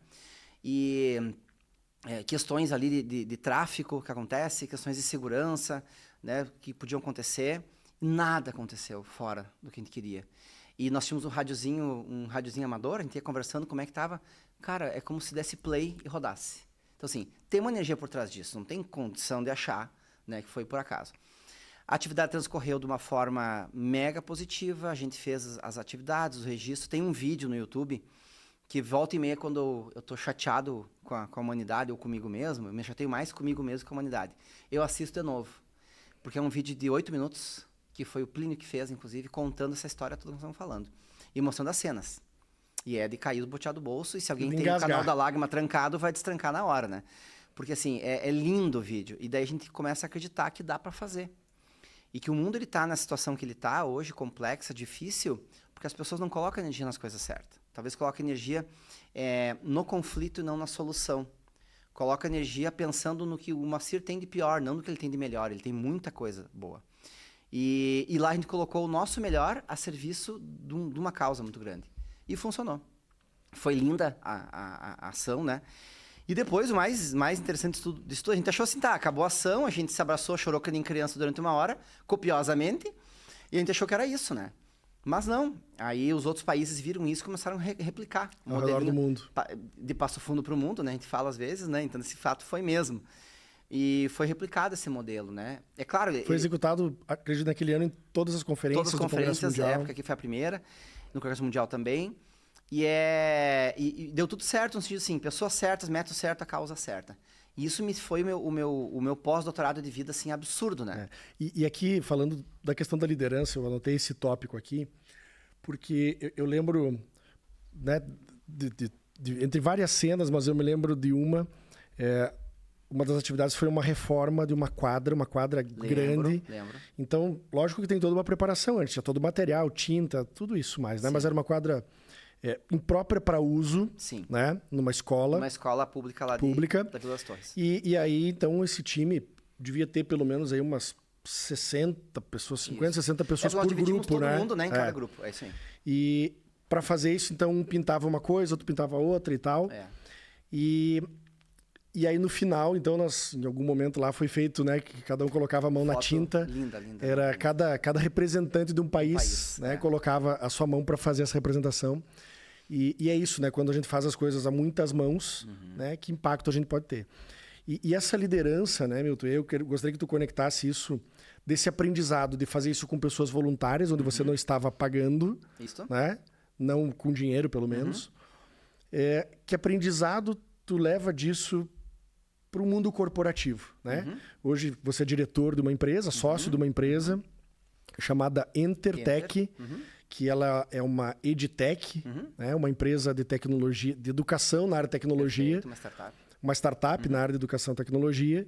E questões ali de tráfico que acontece, questões de segurança, né, que podiam acontecer. Nada aconteceu fora do que a gente queria. E nós tínhamos um rádiozinho amador, a gente ia conversando como é que tava. Cara, é como se desse play e rodasse. Então, assim, tem uma energia por trás disso, não tem condição de achar, né, que foi por acaso. A atividade transcorreu de uma forma mega positiva, a gente fez as atividades, os registros. Tem um vídeo no YouTube que volta e meia, quando eu tô chateado com a humanidade ou comigo mesmo, eu me chateio mais comigo mesmo que com a humanidade. Eu assisto de novo, porque é um vídeo de 8 minutos, que foi o Plínio que fez, inclusive, contando essa história toda que nós estamos falando. E mostrando as cenas. E é de cair do boteado do bolso, e se alguém tem o canal da lágrima trancado, vai destrancar na hora, né? Porque, assim, é lindo o vídeo. E daí a gente começa a acreditar que dá para fazer. E que o mundo ele tá na situação que ele está hoje, complexa, difícil, porque as pessoas não colocam energia nas coisas certas. Talvez coloquem energia no conflito e não na solução. Coloca energia pensando no que o Moacir tem de pior, não no que ele tem de melhor. Ele tem muita coisa boa. E lá a gente colocou o nosso melhor a serviço de uma causa muito grande. E funcionou. Foi linda a ação, né? E depois, o mais interessante disso tudo, a gente achou assim, tá, acabou a ação, a gente se abraçou, chorou que nem criança durante 1 hora, copiosamente, e a gente achou que era isso, né? Mas não. Aí os outros países viram isso e começaram a replicar. Ao redor do mundo. De Passo Fundo para o mundo, né? A gente fala às vezes, né? Então, esse fato foi mesmo. E foi replicado esse modelo, né? É claro... Foi executado, acredito, naquele ano em todas as conferências. Todas as conferências, na época que foi a primeira, no Congresso Mundial também. E deu tudo certo, no sentido assim, pessoas certas, método certo, a causa certa. E isso foi o meu pós-doutorado de vida, assim, absurdo, né? E aqui, falando da questão da liderança, eu anotei esse tópico aqui, porque eu lembro, né, entre várias cenas, mas eu me lembro de uma das atividades foi uma reforma de uma quadra grande. Lembro. Então, lógico que tem toda uma preparação antes, tinha todo o material, tinta, tudo isso mais, né? Mas era uma quadra imprópria para uso, Sim. Né? Numa escola. Uma escola pública lá da Vila das Torres. E aí, então, esse time devia ter pelo menos aí umas 60 pessoas, 50, 60 pessoas por grupo, todo né? mundo, né? Em cada grupo, é isso aí. E para fazer isso, então, um pintava uma coisa, outro pintava outra e tal. E aí, no final, então, em algum momento lá foi feito, né? Que cada um colocava a mão na tinta. Linda. Era cada representante de um país, né? Colocava a sua mão para fazer essa representação. E é isso, né? Quando a gente faz as coisas a muitas mãos, né? Que impacto a gente pode ter. E essa liderança, né, Milton? Eu gostaria que tu conectasse isso, desse aprendizado, de fazer isso com pessoas voluntárias, onde você não estava pagando, Isso. Né? Não com dinheiro, pelo menos. Que aprendizado tu leva disso para o mundo corporativo, né? Hoje você é diretor de uma empresa, sócio de uma empresa chamada Entertech, que ela é uma edtech, né? Uma empresa de tecnologia, de educação na área de tecnologia. Perfeito, uma startup na área de educação e tecnologia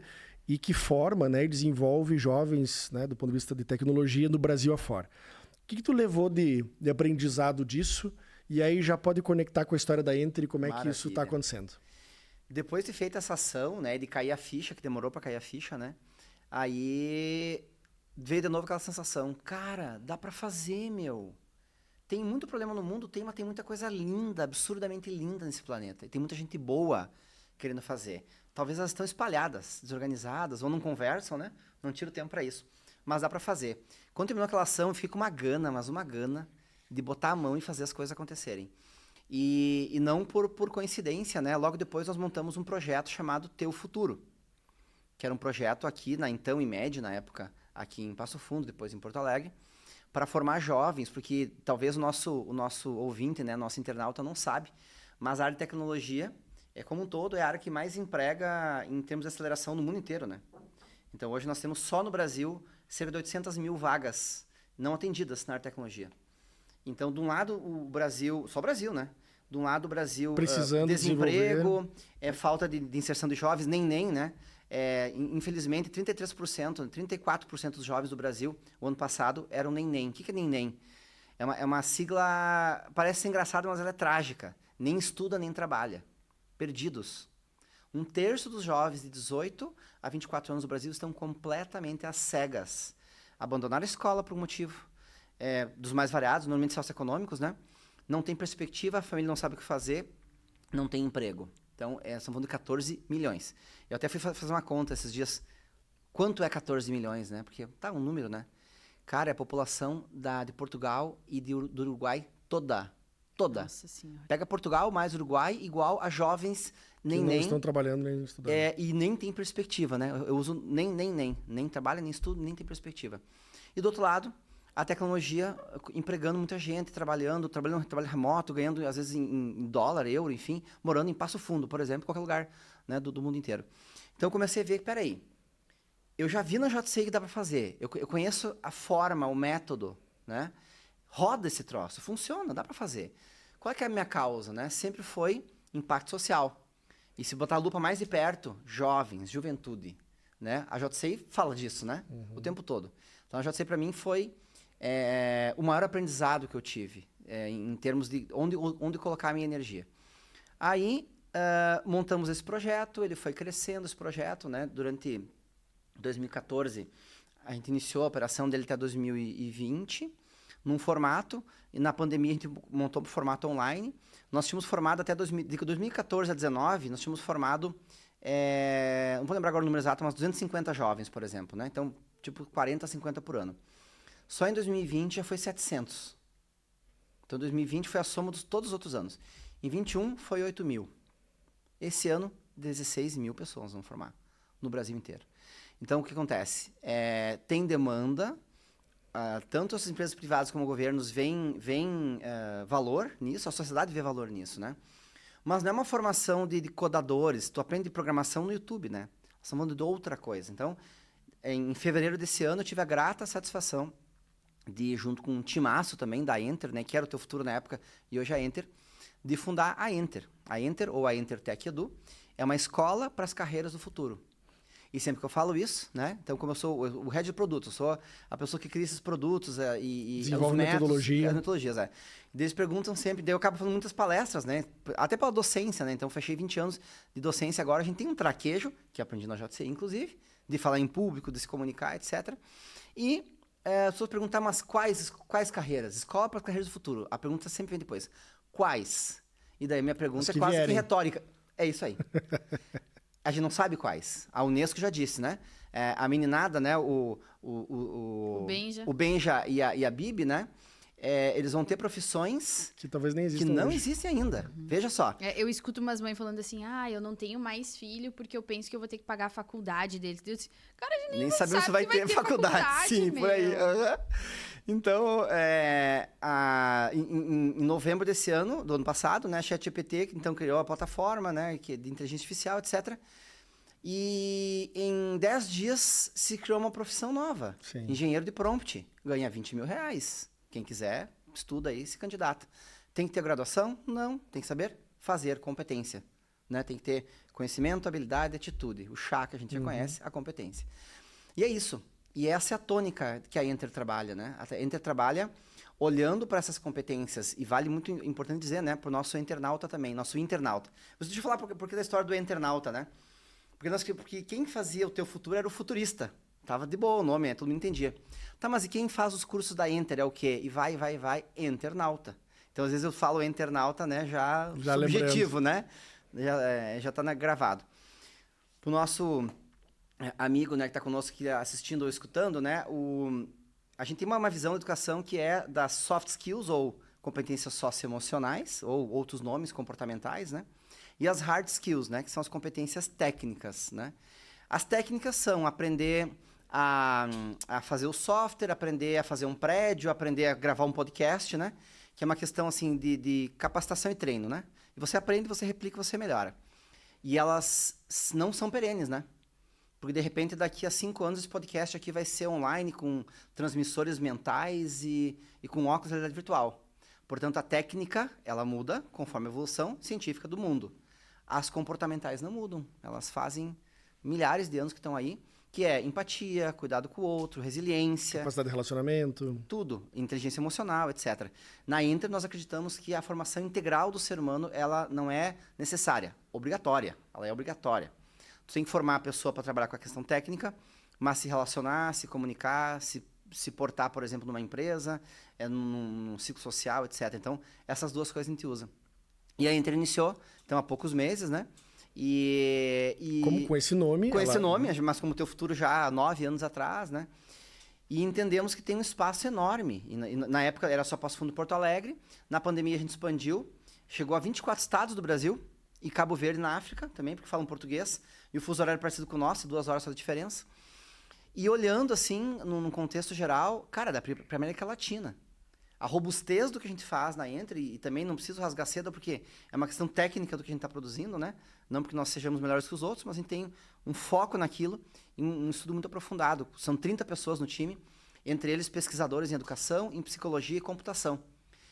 e que forma, né, e desenvolve jovens, né, do ponto de vista de tecnologia no Brasil afora. O que tu levou de aprendizado disso? E aí já pode conectar com a história da Enter e como é que isso está acontecendo. Depois de feita essa ação, né, de cair a ficha, que demorou para cair a ficha, né, aí veio de novo aquela sensação, cara, dá para fazer, meu. Tem muito problema no mundo, mas tem muita coisa linda, absurdamente linda nesse planeta. E tem muita gente boa querendo fazer. Talvez elas estão espalhadas, desorganizadas, ou não conversam, né? Não tiro tempo para isso. Mas dá para fazer. Quando terminou aquela ação, eu fiquei com uma gana de botar a mão e fazer as coisas acontecerem. E não por coincidência, né? Logo depois nós montamos um projeto chamado Teu Futuro. que era um projeto aqui na Então IMED, na época, aqui em Passo Fundo, depois em Porto Alegre, para formar jovens, porque talvez o nosso ouvinte, né, nosso internauta não sabe, mas a área de tecnologia, como um todo, é a área que mais emprega em termos de aceleração no mundo inteiro, né? Então, hoje nós temos só no Brasil cerca de 800 mil vagas não atendidas na área de tecnologia. Então, de um lado, o Brasil, só o Brasil, né? De um lado, o Brasil, precisando desemprego, falta de inserção de jovens, nem, né? Infelizmente, 33%, 34% dos jovens do Brasil, o ano passado, eram nem. O que é nem? É uma sigla, parece ser engraçada, mas ela é trágica. Nem estuda, nem trabalha. Perdidos. 1/3 dos jovens de 18 a 24 anos do Brasil estão completamente às cegas. Abandonaram a escola por um motivo dos mais variados, normalmente socioeconômicos, né? Não tem perspectiva, a família não sabe o que fazer, não tem emprego. Então, estamos falando de 14 milhões. Eu até fui fazer uma conta esses dias. Quanto é 14 milhões, né? Porque tá um número, né? Cara, é a população de Portugal e do Uruguai toda. Nossa Senhora. Pega Portugal mais Uruguai igual a jovens que não estão trabalhando nem estudando. E nem tem perspectiva, né? Eu uso nem trabalha, nem estudo, nem tem perspectiva. E do outro lado, a tecnologia empregando muita gente, trabalhando trabalho remoto, ganhando às vezes em dólar, euro, enfim, morando em Passo Fundo, por exemplo, em qualquer lugar, né, do mundo inteiro. Então eu comecei a ver que, peraí, eu já vi na JCI que dá para fazer, eu conheço a forma, o método, né? Roda esse troço, funciona, dá para fazer. Qual é que é a minha causa, né? Sempre foi impacto social. E se botar a lupa mais de perto, jovens, juventude, né? A JCI fala disso, né? O tempo todo. Então a JCI para mim foi o maior aprendizado que eu tive em termos de onde colocar a minha energia. Aí montamos esse projeto, ele foi crescendo esse projeto, né? Durante 2014 a gente iniciou a operação dele até 2020, num formato, e na pandemia a gente montou um formato online. Nós tínhamos formado até 2014 a 2019, nós tínhamos formado, não vou lembrar agora o número exato, mas 250 jovens, por exemplo, né? Então, tipo 40 a 50 por ano. Só em 2020 já foi 700. Então, 2020 foi a soma de todos os outros anos. Em 21 foi 8 mil. Esse ano, 16 mil pessoas vão formar no Brasil inteiro. Então, o que acontece? Tem demanda, tanto as empresas privadas como governos veem valor nisso, a sociedade vê valor nisso, né? Mas não é uma formação de codadores, tu aprende programação no YouTube, né? Estamos falando de outra coisa. Então, em fevereiro desse ano, eu tive a grata satisfação de, junto com um timaço também da Enter, né, que era o Teu Futuro na época, e hoje é a Enter, de fundar a Enter. A Enter, ou a Enter Tech Edu, é uma escola para as carreiras do futuro. E sempre que eu falo isso, né? Então, como eu sou o head de produto, eu sou a pessoa que cria esses produtos e desenvolve os métodos, metodologia. as metodologias, Eles perguntam sempre, daí eu acabo fazendo muitas palestras, né? Até pela docência, né? Então, fechei 20 anos de docência agora. A gente tem um traquejo, que aprendi na JCI, inclusive, de falar em público, de se comunicar, etc. E as pessoas perguntam, mas quais carreiras? Escola para as carreiras do futuro. A pergunta sempre vem depois. Quais? E daí minha pergunta é quase que retórica. É isso aí. A gente não sabe quais. A Unesco já disse, né? A meninada, né? O Benja e a Bibi, né? Eles vão ter profissões que talvez nem existam que não hoje. existem ainda. Veja só. Eu escuto umas mães falando assim, eu não tenho mais filho porque eu penso que eu vou ter que pagar a faculdade deles. Eu disse, cara, a gente nem sabemos se vai ter faculdade. Sim, meu. por aí. Então, em novembro desse ano, do ano passado, né, a ChatGPT então criou a plataforma, né, de inteligência artificial, etc. E em 10 dias se criou uma profissão nova. Sim. Engenheiro de prompt. Ganha 20 mil reais. Quem quiser, estuda aí, se candidata. Tem que ter graduação? Não. Tem que saber fazer competência. Né? Tem que ter conhecimento, habilidade, atitude. O chá que a gente já conhece, a competência. E é isso. E essa é a tônica que a Enter trabalha, né? A Enter trabalha olhando para essas competências, e vale muito importante dizer, né, para o nosso internauta também, nosso internauta. Deixa eu falar porque da história do internauta, né? Porque quem fazia o Teu Futuro era o futurista. Tava de boa o nome, né? Todo mundo entendia. Tá, mas e quem faz os cursos da Enter é o quê? E vai, internauta. Então, às vezes eu falo internauta, né, já subjetivo, lembrando, né? Já tá gravado. Pro nosso amigo, né, que está conosco aqui assistindo ou escutando, né, a gente tem uma visão da educação que é das soft skills, ou competências socioemocionais, ou outros nomes comportamentais, né, e as hard skills, né, que são as competências técnicas, né. As técnicas são aprender a fazer o software, aprender a fazer um prédio, aprender a gravar um podcast, né? Que é uma questão, assim, de capacitação e treino, né? E você aprende, você replica, você melhora. E elas não são perenes, né? Porque, de repente, daqui a 5 anos, esse podcast aqui vai ser online, com transmissores mentais e com óculos de realidade virtual. Portanto, a técnica, ela muda conforme a evolução científica do mundo. As comportamentais não mudam. Elas fazem milhares de anos que estão aí, que é empatia, cuidado com o outro, resiliência. Capacidade de relacionamento. Tudo. Inteligência emocional, etc. Na Inter, nós acreditamos que a formação integral do ser humano, ela não é necessária, obrigatória. Ela é obrigatória. Tu tem que formar a pessoa para trabalhar com a questão técnica, mas se relacionar, se comunicar, se portar, por exemplo, numa empresa, num ciclo social, etc. Então, essas duas coisas a gente usa. E a Inter iniciou, então, há poucos meses, né? Como com esse nome? Com esse nome, mas como Teu Futuro já há 9 anos atrás, né? E entendemos que tem um espaço enorme. E na época era só Passo Fundo e Porto Alegre. Na pandemia a gente expandiu, chegou a 24 estados do Brasil e Cabo Verde na África também, porque falam português. E o fuso horário é parecido com o nosso, 2 horas só de diferença. E olhando assim, num contexto geral, cara, dá para a América Latina. A robustez do que a gente faz na Entre, e também não preciso rasgar cedo, porque é uma questão técnica do que a gente está produzindo, né? Não porque nós sejamos melhores que os outros, mas a gente tem um foco naquilo, em um estudo muito aprofundado. São 30 pessoas no time, entre eles pesquisadores em educação, em psicologia e computação,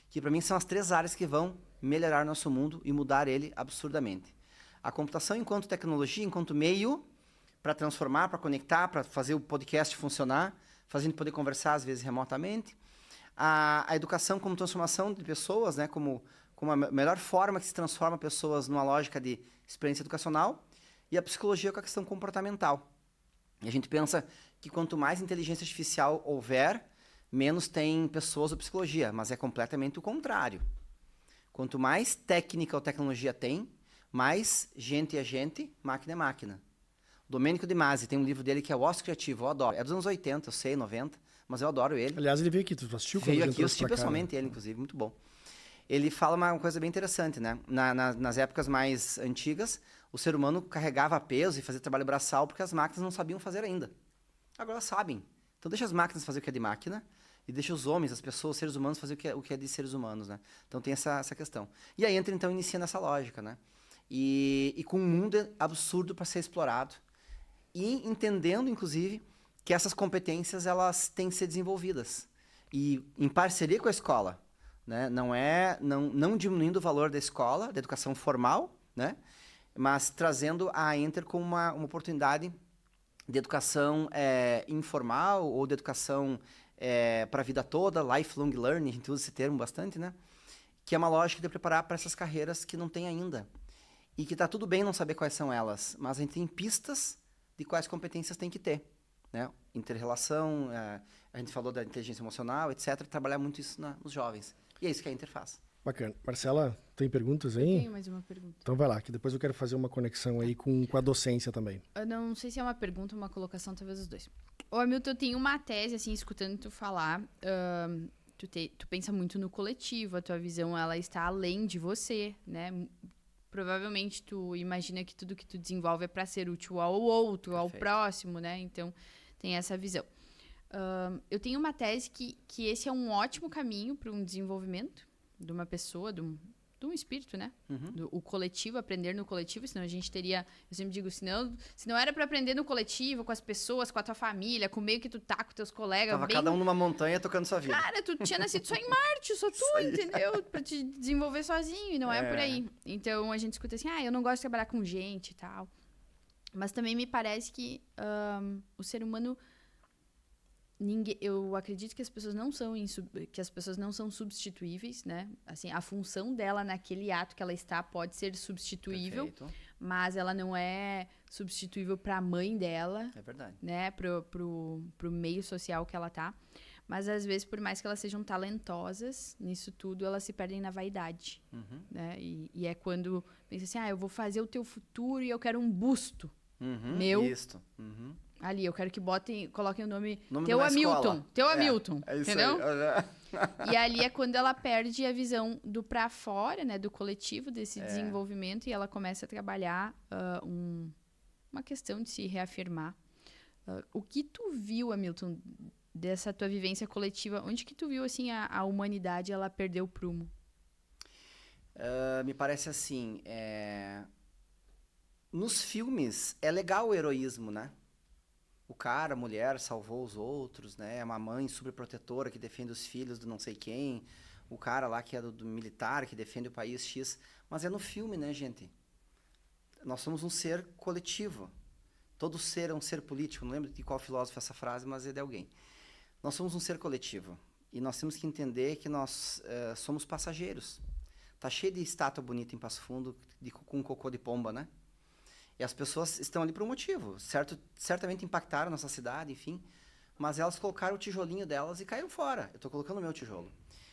que para mim são as 3 áreas que vão melhorar nosso mundo e mudar ele absurdamente. A computação enquanto tecnologia, enquanto meio para transformar, para conectar, para fazer o podcast funcionar, fazer a gente poder conversar às vezes remotamente. A educação como transformação de pessoas, né, como a melhor forma que se transforma pessoas numa lógica de experiência educacional, e a psicologia com a questão comportamental. E a gente pensa que quanto mais inteligência artificial houver, menos tem pessoas ou psicologia, mas é completamente o contrário. Quanto mais técnica ou tecnologia tem, mais gente é gente, máquina é máquina. O Domênico De Masi tem um livro dele que é O Ócio Criativo, eu adoro. É dos anos 80, eu sei, 90, mas eu adoro ele. Aliás, ele veio aqui, tu assistiu quando Veio a gente aqui, eu trouxe assisti pra cá, pessoalmente ele, inclusive, muito bom. Ele fala uma coisa bem interessante, né? Nas épocas mais antigas, o ser humano carregava peso e fazia trabalho braçal porque as máquinas não sabiam fazer ainda. Agora elas sabem. Então deixa as máquinas fazer o que é de máquina e deixa os homens, as pessoas, os seres humanos fazer o que é de seres humanos, né? Então tem essa questão. E aí entra, então, inicia nessa lógica, né? E com um mundo absurdo para ser explorado. E entendendo, inclusive, que essas competências elas têm que ser desenvolvidas. E em parceria com a escola. Né? Não diminuindo o valor da escola, da educação formal, né? Mas trazendo a Inter como uma oportunidade de educação informal ou de educação para a vida toda, lifelong learning, a gente usa esse termo bastante, né? Que é uma lógica de preparar para essas carreiras que não tem ainda. E que está tudo bem não saber quais são elas, mas a gente tem pistas de quais competências tem que ter. Né? Inter-relação, a gente falou da inteligência emocional, etc. Trabalhar muito isso nos jovens. E é isso que a Inter faz. Bacana. Marcela, tem perguntas aí? Eu tenho mais uma pergunta. Então vai lá, que depois eu quero fazer uma conexão aí com a docência também. Eu não sei se é uma pergunta ou uma colocação, talvez os dois. Ô, Hamilton, eu tenho uma tese, assim, escutando tu falar. Tu pensa muito no coletivo, a tua visão, ela está além de você, né? Provavelmente tu imagina que tudo que tu desenvolve é para ser útil ao outro, ao próximo, né? Então, tem essa visão. Eu tenho uma tese que esse é um ótimo caminho para um desenvolvimento de uma pessoa, de um espírito, né? Uhum. O coletivo, aprender no coletivo, senão a gente teria... Eu sempre digo, se não era para aprender no coletivo, com as pessoas, com a tua família, com o meio que tu tá, com teus colegas... Tava cada um numa montanha tocando sua vida. Cara, tu tinha nascido só em Marte, só tu, entendeu? Pra te desenvolver sozinho, e não é por aí. Então, a gente escuta assim, eu não gosto de trabalhar com gente e tal. Mas também me parece que o ser humano... eu acredito que as pessoas não são substituíveis, né? Assim, a função dela naquele ato que ela está pode ser substituível, Perfeito. mas ela não é substituível para a mãe dela, É verdade. né? Pro meio social que ela tá. Mas às vezes, por mais que elas sejam talentosas nisso tudo, elas se perdem na vaidade, né? E é quando pensa assim, eu vou fazer o teu futuro e eu quero um busto meu. Isso. Ali, eu quero que coloquem o nome Nome Teu de uma Hamilton. escola. Teu Hamilton. É isso entendeu? aí. E ali é quando ela perde a visão do pra fora, né? Do coletivo, desse desenvolvimento. E ela começa a trabalhar uma questão de se reafirmar. O que tu viu, Hamilton, dessa tua vivência coletiva? Onde que tu viu, assim, a humanidade, ela perdeu o prumo? Me parece assim, nos filmes é legal o heroísmo, né? O cara, a mulher salvou os outros, né? É uma mãe superprotetora que defende os filhos do não sei quem. O cara lá que é do militar, que defende o país X. Mas é no filme, né, gente? Nós somos um ser coletivo. Todo ser é um ser político. Não lembro de qual filósofo essa frase, mas é de alguém. Nós somos um ser coletivo. E nós temos que entender que nós somos passageiros. Tá cheio de estátua bonita em Passo Fundo, com cocô de pomba, né? E as pessoas estão ali por um motivo. Certamente impactaram nossa cidade, enfim. Mas elas colocaram o tijolinho delas e caíram fora. Eu estou colocando o meu tijolo.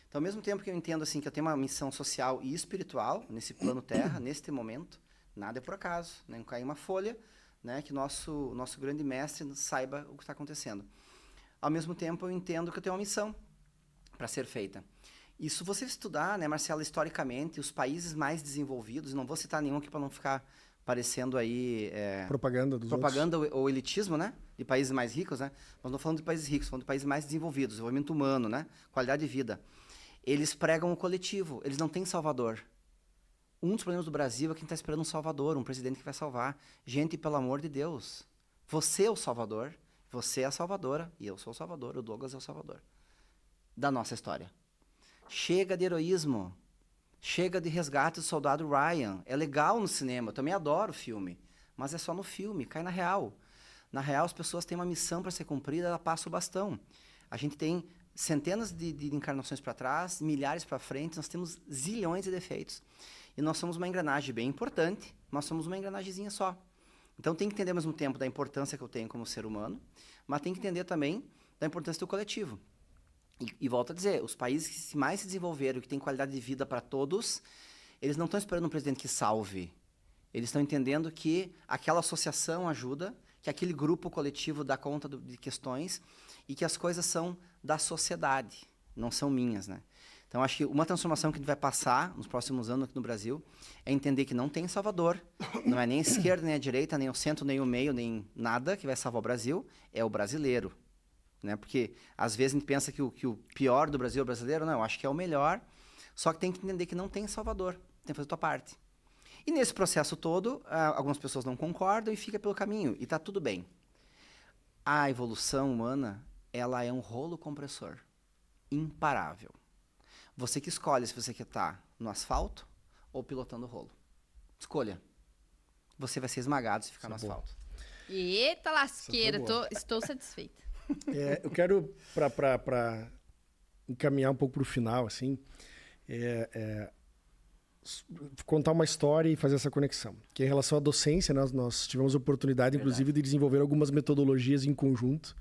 Então, ao mesmo tempo que eu entendo assim, que eu tenho uma missão social e espiritual nesse plano Terra, neste momento, nada é por acaso. Né? Não cai uma folha, né? Que nosso grande mestre saiba o que está acontecendo. Ao mesmo tempo, eu entendo que eu tenho uma missão para ser feita. E se você estudar, né, Marcela, historicamente, os países mais desenvolvidos, não vou citar nenhum aqui para não ficar parecendo aí... propaganda dos propaganda ou elitismo, né? De países mais ricos, né? Mas não falando de países ricos, falando de países mais desenvolvidos, desenvolvimento humano, né? Qualidade de vida. Eles pregam o coletivo, eles não têm salvador. Um dos problemas do Brasil é que a gente está esperando um salvador, um presidente que vai salvar. Gente, pelo amor de Deus, você é o salvador, você é a salvadora, e eu sou o salvador, o Douglas é o salvador da nossa história. Chega de heroísmo. Chega de Resgate do Soldado Ryan. É legal no cinema, eu também adoro o filme. Mas é só no filme, cai na real. Na real, as pessoas têm uma missão para ser cumprida, ela passa o bastão. A gente tem centenas de encarnações para trás, milhares para frente, nós temos zilhões de defeitos. E nós somos uma engrenagem bem importante, mas somos uma engrenagemzinha só. Então tem que entender ao mesmo tempo da importância que eu tenho como ser humano, mas tem que entender também da importância do coletivo. E volto a dizer, os países que mais se desenvolveram, que têm qualidade de vida para todos, eles não estão esperando um presidente que salve. Eles estão entendendo que aquela associação ajuda, que aquele grupo coletivo dá conta de questões e que as coisas são da sociedade, não são minhas, né? Então, acho que uma transformação que a gente vai passar nos próximos anos aqui no Brasil é entender que não tem salvador, não é nem a esquerda, nem a direita, nem o centro, nem o meio, nem nada que vai salvar o Brasil, é o brasileiro. Né? Porque, às vezes, a gente pensa que o pior do Brasil é o brasileiro. Não, eu acho que é o melhor. Só que tem que entender que não tem salvador. Tem que fazer a tua parte. E nesse processo todo, algumas pessoas não concordam e fica pelo caminho. E está tudo bem. A evolução humana, ela é um rolo compressor. Imparável. Você que escolhe se você quer estar no asfalto ou pilotando o rolo. Escolha. Você vai ser esmagado se ficar no asfalto. Eita lasqueira, estou satisfeita. Eu quero, para encaminhar um pouco para o final, assim, contar uma história e fazer essa conexão. Que em relação à docência, nós tivemos a oportunidade, inclusive, de desenvolver algumas metodologias em conjunto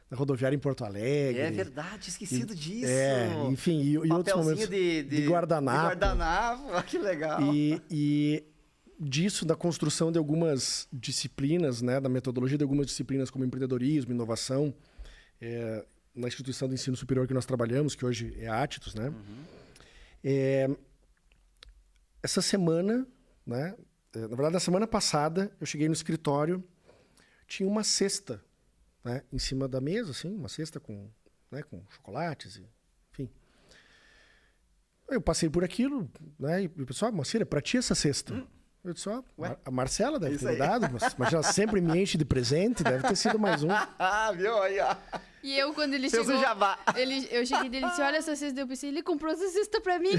na rodoviária em Porto Alegre. É verdade, esquecido disso. Enfim, e outros momentos de guardanapo. De guardanapo, que legal. E disso, da construção de algumas disciplinas, né, da metodologia de algumas disciplinas como empreendedorismo, inovação, na instituição de ensino superior que nós trabalhamos, que hoje é a Atitus, né? Essa semana, né, na verdade, na semana passada, eu cheguei no escritório, tinha uma cesta, né, em cima da mesa, assim, uma cesta com chocolates, enfim. Eu passei por aquilo, né, e o pessoal, Moacir, é pra ti essa cesta. Eu disse, a Marcela deve ter dado, mas ela sempre me enche de presente, deve ter sido mais um. Viu aí, ó. E eu, quando ele Fez chegou... um jabá. Eu cheguei dele e disse, olha essa cesta. Eu pensei, ele comprou essa cesta pra mim.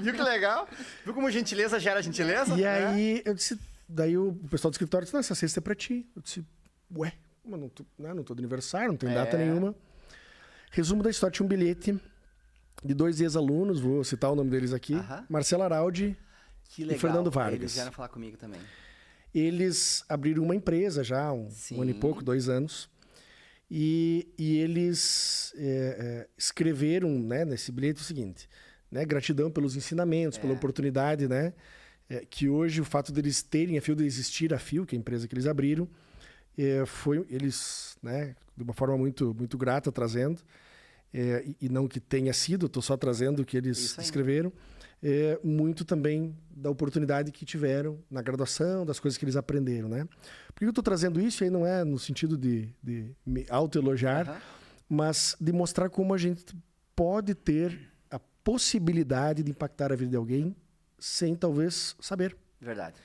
Viu que legal? Viu como gentileza gera gentileza? E aí, eu disse... Daí o pessoal do escritório disse, não, essa cesta é pra ti. Eu disse, ué, mas não tô de aniversário, não tem data nenhuma. Resumo da história, tinha um bilhete de 2 ex-alunos, vou citar o nome deles aqui. Marcelo Araldi e Fernando Vargas. Eles vieram falar comigo também. Eles abriram uma empresa já, um ano e pouco, 2 anos. E eles escreveram, né, nesse bilhete o seguinte, né, gratidão pelos ensinamentos, pela oportunidade, né, que hoje o fato deles terem a Fio de existir, a Fio, que é a empresa que eles abriram, foi eles, né, de uma forma muito, muito grata, trazendo, e não que tenha sido, estou só trazendo o que eles escreveram, muito também da oportunidade que tiveram na graduação, das coisas que eles aprenderam, né? Por que eu estou trazendo isso? Aí não é no sentido de me autoelogiar, mas de mostrar como a gente pode ter a possibilidade de impactar a vida de alguém sem talvez saber. Verdade.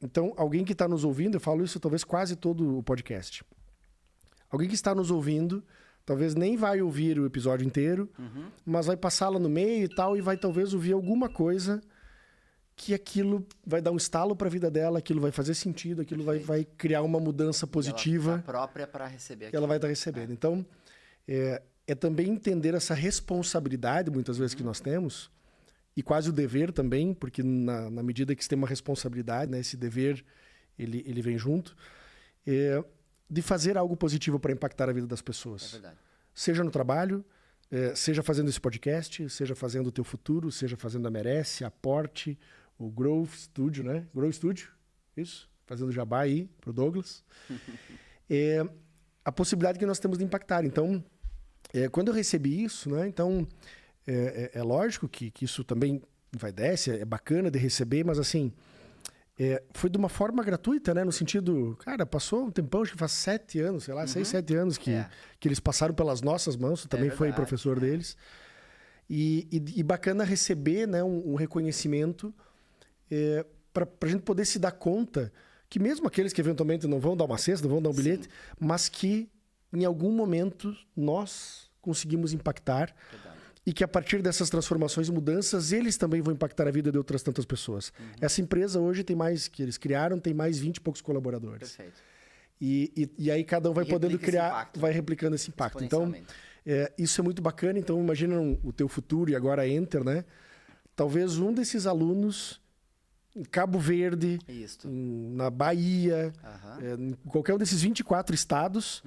Então, alguém que está nos ouvindo, eu falo isso talvez quase todo o podcast. Alguém que está nos ouvindo, talvez nem vai ouvir o episódio inteiro, mas vai passar lá no meio e tal, e vai talvez ouvir alguma coisa que aquilo vai dar um estalo para a vida dela, aquilo vai fazer sentido, aquilo vai criar uma mudança positiva. Ela tá própria para receber aquilo. Que ela vai estar recebendo. Então, é também entender essa responsabilidade, muitas vezes, que nós temos, e quase o dever também, porque na medida que você tem uma responsabilidade, né, esse dever, ele vem junto, de fazer algo positivo para impactar a vida das pessoas. É verdade. Seja no trabalho, seja fazendo esse podcast, seja fazendo o Teu Futuro, seja fazendo a Merece, a Porte, o Grow Studio, né? Grow Studio, isso, fazendo jabá aí pro Douglas. A possibilidade que nós temos de impactar. Então, quando eu recebi isso, né? Então, é lógico que isso também vai descer, é bacana de receber, mas assim, foi de uma forma gratuita, né? No sentido, cara, passou um tempão, acho que faz 7 anos, sei lá, 6, 7 anos que eles passaram pelas nossas mãos, tu também foi professor deles. E bacana receber, né, um reconhecimento para a gente poder se dar conta que mesmo aqueles que eventualmente não vão dar uma cesta, não vão dar um bilhete, mas que em algum momento nós conseguimos impactar. Verdade. E que a partir dessas transformações e mudanças, eles também vão impactar a vida de outras tantas pessoas. Essa empresa hoje tem mais, que eles criaram, tem mais 20 e poucos colaboradores. Perfeito. E aí cada um vai podendo criar, vai replicando esse impacto. Então, isso é muito bacana. Então, imagina o Teu Futuro e agora Enter, né? Talvez um desses alunos em Cabo Verde, na Bahia, em qualquer um desses 24 estados,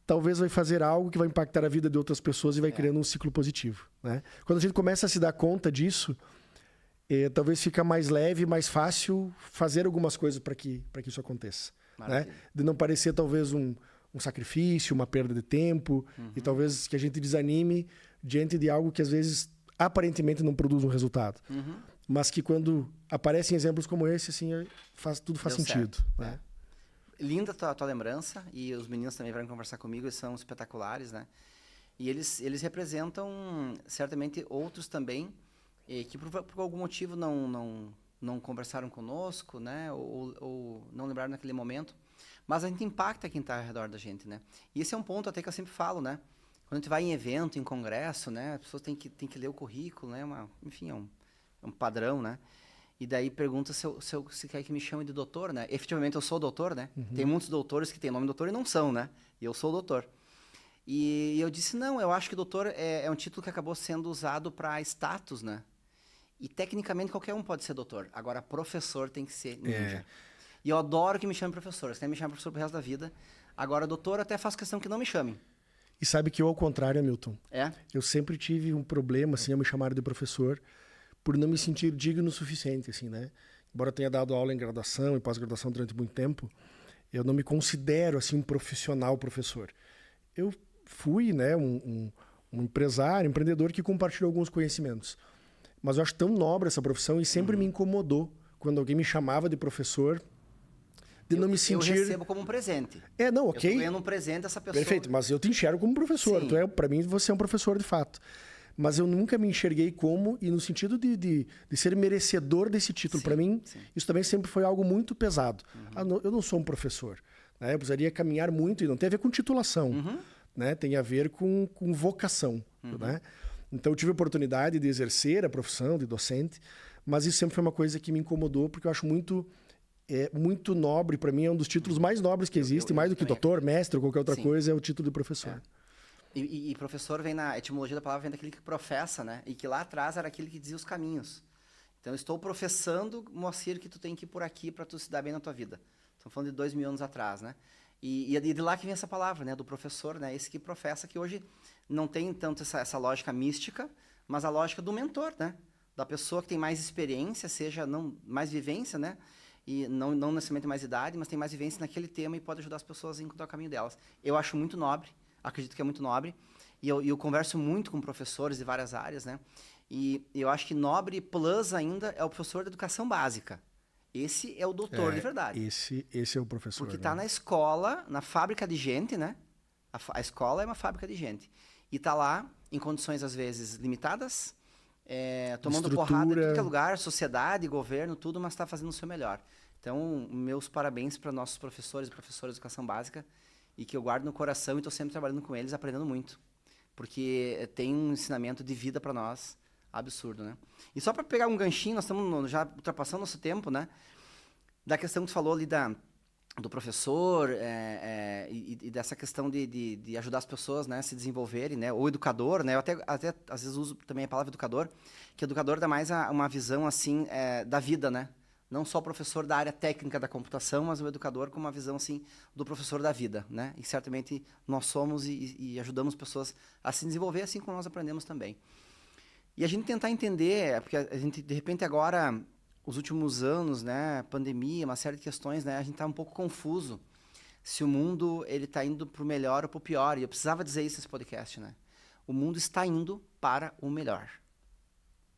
talvez vai fazer algo que vai impactar a vida de outras pessoas e vai criando um ciclo positivo, né? Quando a gente começa a se dar conta disso, talvez fica mais leve, mais fácil fazer algumas coisas para que isso aconteça, né? De não parecer talvez um sacrifício, uma perda de tempo, e talvez que a gente desanime diante de algo que às vezes aparentemente não produz um resultado. Mas que quando aparecem exemplos como esse, assim, tudo faz sentido, né? Linda a tua lembrança, e os meninos também vieram conversar comigo, eles são espetaculares, né? E eles representam, certamente, outros também, que por algum motivo não conversaram conosco, né? Ou não lembraram naquele momento. Mas a gente impacta quem está ao redor da gente, né? E esse é um ponto até que eu sempre falo, né? Quando a gente vai em evento, em congresso, né? As pessoas têm que ler o currículo, né? Enfim, é um padrão, né? E daí pergunta se quer que me chame de doutor, né? Efetivamente eu sou doutor, né? Tem muitos doutores que têm nome doutor e não são, né? E eu sou doutor. E eu disse, não, eu acho que doutor é um título que acabou sendo usado para status, né? E tecnicamente qualquer um pode ser doutor. Agora, professor tem que ser ninja. E eu adoro que me chamem professor. Você me chama professor pro resto da vida. Agora, doutor, até faço questão que não me chamem. E sabe que eu, ao contrário, Hamilton, eu sempre tive um problema, assim, a me chamar de professor, por não me sentir digno o suficiente, assim, né? Embora eu tenha dado aula em graduação e pós-graduação durante muito tempo, eu não me considero, assim, um profissional professor. Eu fui, né, um empresário, empreendedor que compartilhou alguns conhecimentos. Mas eu acho tão nobre essa profissão e sempre me incomodou quando alguém me chamava de professor, de não me sentir... Eu recebo como um presente. Não, ok. Eu tô ganhando um presente dessa pessoa. Perfeito, mas eu te enxergo como professor. Para mim, você é um professor de fato. Mas eu nunca me enxerguei como, e no sentido de ser merecedor desse título. Para mim, isso também sempre foi algo muito pesado. Eu não sou um professor, né? Eu precisaria caminhar muito, e não tem a ver com titulação, né? Tem a ver com vocação, né? Então, eu tive a oportunidade de exercer a profissão de docente, mas isso sempre foi uma coisa que me incomodou, porque eu acho muito nobre. Para mim, é um dos títulos mais nobres que existe, mais do que doutor, mestre ou qualquer outra coisa, é o título de professor. E professor vem na etimologia da palavra, vem daquele que professa, né? E que lá atrás era aquele que dizia os caminhos. Então, eu estou professando, Moacir, que tu tem que ir por aqui para tu se dar bem na tua vida. Estamos falando de 2000 anos atrás, né? E de lá que vem essa palavra, né? Do professor, né? Esse que professa, que hoje não tem tanto essa lógica mística, mas a lógica do mentor, né? Da pessoa que tem mais experiência, seja não mais vivência, né? E não necessariamente mais idade, mas tem mais vivência naquele tema e pode ajudar as pessoas a encontrar o caminho delas. Eu acho muito nobre acredito que é muito nobre. E eu converso muito com professores de várias áreas, né? E eu acho que nobre plus ainda é o professor de educação básica. Esse é o doutor de verdade. Esse é o professor. Porque está na escola, na fábrica de gente, né? A escola é uma fábrica de gente. E está lá, em condições, às vezes, limitadas, tomando porrada em todo lugar, sociedade, governo, tudo, mas está fazendo o seu melhor. Então, meus parabéns para nossos professores e professoras de educação básica, e que eu guardo no coração e estou sempre trabalhando com eles, aprendendo muito. Porque tem um ensinamento de vida para nós absurdo, né? E só para pegar um ganchinho, nós estamos já ultrapassando nosso tempo, né? Da questão que tu falou ali do professor e dessa questão de ajudar as pessoas, né, a se desenvolverem, né? Ou educador, né? Eu até às vezes uso também a palavra educador, que educador dá mais uma visão, assim, da vida, né? Não só o professor da área técnica da computação, mas o educador com uma visão, assim, do professor da vida, né? E certamente nós somos e ajudamos pessoas a se desenvolver, assim como nós aprendemos também. E a gente tentar entender, porque a gente, de repente, agora, os últimos anos, né, pandemia, uma série de questões, né, a gente está um pouco confuso se o mundo ele está indo para o melhor ou para o pior. E eu precisava dizer isso nesse podcast, né? O mundo está indo para o melhor.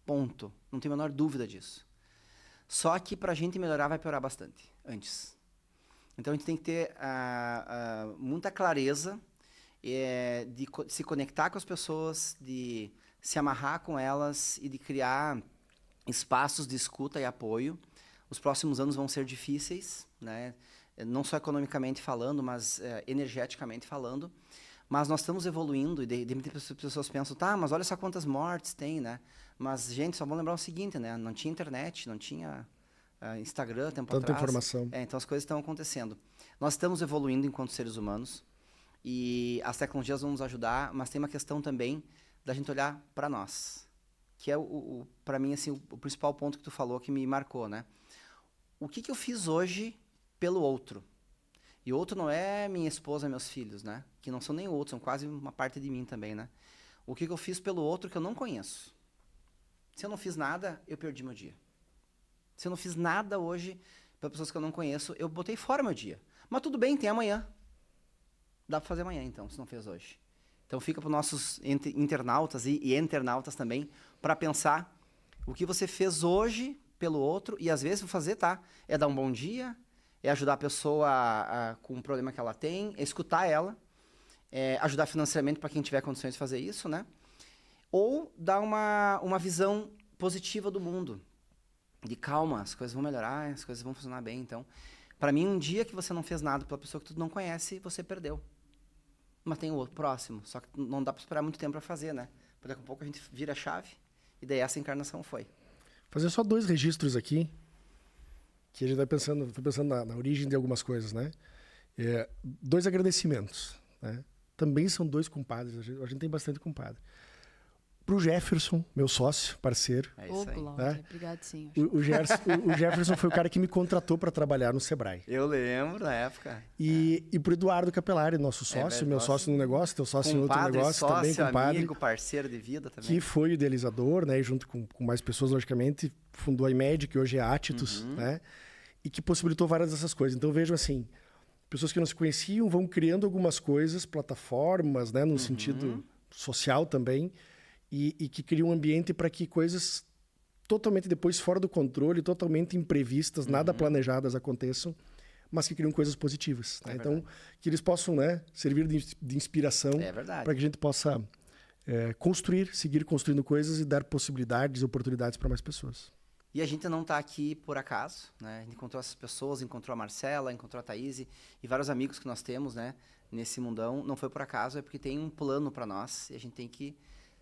Ponto. Não tem a menor dúvida disso. Só que para a gente melhorar vai piorar bastante antes. Então a gente tem que ter muita clareza de se conectar com as pessoas, de se amarrar com elas e de criar espaços de escuta e apoio. Os próximos anos vão ser difíceis, né? Não só economicamente falando, mas energeticamente falando. Mas nós estamos evoluindo e de repente as pessoas pensam, tá, mas olha só quantas mortes tem, né? Mas, gente, só vamos lembrar o seguinte, né? Não tinha internet, não tinha Instagram tempo atrás. Tanta informação. Então as coisas estão acontecendo. Nós estamos evoluindo enquanto seres humanos e as tecnologias vão nos ajudar, mas tem uma questão também da gente olhar para nós, que é, para mim, assim, o principal ponto que tu falou que me marcou, né? O que eu fiz hoje pelo outro? E outro não é minha esposa, meus filhos, né? Que não são nem outros, são quase uma parte de mim também, né? O que eu fiz pelo outro que eu não conheço? Se eu não fiz nada, eu perdi meu dia. Se eu não fiz nada hoje para pessoas que eu não conheço, eu botei fora meu dia. Mas tudo bem, tem amanhã. Dá para fazer amanhã, então, se não fez hoje. Então fica para os nossos internautas e internautas também, para pensar o que você fez hoje pelo outro, e às vezes fazer, tá? É dar um bom dia, é ajudar a pessoa com o problema que ela tem, é escutar ela, é ajudar financeiramente para quem tiver condições de fazer isso, né? Ou dar uma visão positiva do mundo, de calma, as coisas vão melhorar, as coisas vão funcionar bem. Então, para mim, um dia que você não fez nada pela pessoa que tu não conhece, você perdeu. Mas tem o outro próximo, só que não dá para esperar muito tempo para fazer, né? Porque daqui a pouco a gente vira a chave e daí essa encarnação foi. Fazer só 2 registros aqui, que a gente foi pensando na origem de algumas coisas, né? 2 agradecimentos, né? Também são 2 compadres, a gente tem bastante compadre. Pro Jefferson, meu sócio, parceiro. É isso aí. Glória, né? Obrigado, senhor. O Jefferson foi o cara que me contratou para trabalhar no Sebrae. Eu lembro na época. E pro Eduardo Capelari, nosso sócio, meu sócio no negócio, teu sócio em outro negócio, sócio, também compadre. amigo, parceiro de vida também. Que foi o idealizador, né? E junto com mais pessoas, logicamente, fundou a IMED, que hoje é a Atitus, né? E que possibilitou várias dessas coisas. Então, vejam assim, pessoas que não se conheciam vão criando algumas coisas, plataformas, né? No sentido social também, e que criam um ambiente para que coisas totalmente depois fora do controle, totalmente imprevistas, nada planejadas aconteçam, mas que criam coisas positivas. Né? Então, que eles possam, né, servir de inspiração para que a gente possa seguir construindo coisas e dar possibilidades e oportunidades para mais pessoas. E a gente não está aqui por acaso, né? A gente encontrou essas pessoas, encontrou a Marcela, encontrou a Thaís e vários amigos que nós temos, né, nesse mundão. Não foi por acaso, é porque tem um plano para nós e a gente tem que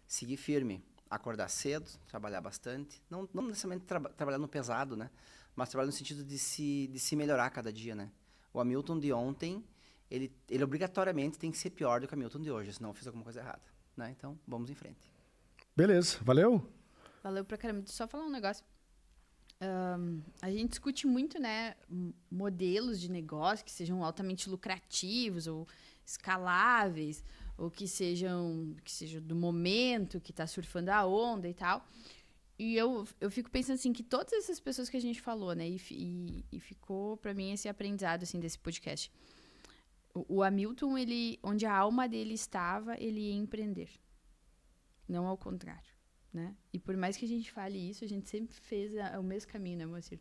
seguir firme, acordar cedo, trabalhar bastante, não necessariamente trabalhar no pesado, né? Mas trabalhar no sentido de se melhorar cada dia, né? O Hamilton de ontem, ele obrigatoriamente tem que ser pior do que o Hamilton de hoje, senão eu fiz alguma coisa errada, né? Então, vamos em frente. Beleza, valeu? Valeu pra caramba. Deixa eu só falar um negócio. A gente discute muito, né, modelos de negócio que sejam altamente lucrativos ou escaláveis, ou que seja do momento, que está surfando a onda e tal. E eu fico pensando assim, que todas essas pessoas que a gente falou, né, e ficou para mim esse aprendizado assim, desse podcast. O Hamilton, onde a alma dele estava, ele ia empreender. Não ao contrário, né? E por mais que a gente fale isso, a gente sempre fez o mesmo caminho, né, Moacir?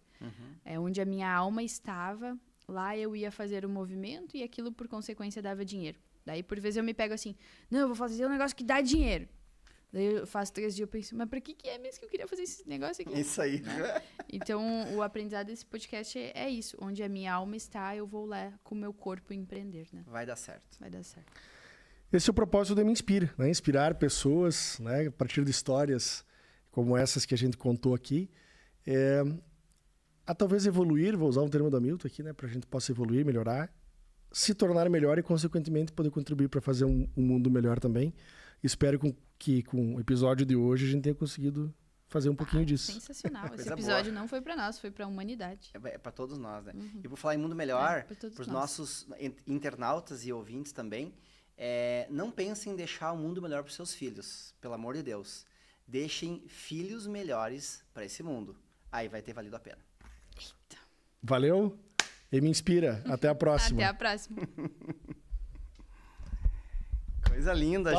É onde a minha alma estava, lá eu ia fazer o movimento e aquilo, por consequência, dava dinheiro. Daí, por vezes, eu me pego assim, não, eu vou fazer um negócio que dá dinheiro. Daí eu faço 3 dias, eu penso, mas pra que é mesmo que eu queria fazer esse negócio aqui? Isso aí. Né? Então, o aprendizado desse podcast é isso. Onde a minha alma está, eu vou lá com o meu corpo empreender, né? Vai dar certo. Vai dar certo. Esse é o propósito do Me Inspira, né? Inspirar pessoas, né? A partir de histórias como essas que a gente contou aqui, a talvez evoluir, vou usar um termo do Hamilton aqui, né? Para a gente possa evoluir, melhorar, se tornar melhor e, consequentemente, poder contribuir para fazer um mundo melhor também. Espero que com o episódio de hoje a gente tenha conseguido fazer um pouquinho disso. Sensacional. Esse Coisa episódio boa. não foi para nós, foi para a humanidade. É para todos nós, né? E por falar em mundo melhor, pra todos para os nós. nossos internautas e ouvintes também, não pensem em deixar o mundo melhor para os seus filhos, pelo amor de Deus. Deixem filhos melhores para esse mundo. Aí vai ter valido a pena. Valeu? E Me Inspira. Até a próxima. Até a próxima. Coisa linda,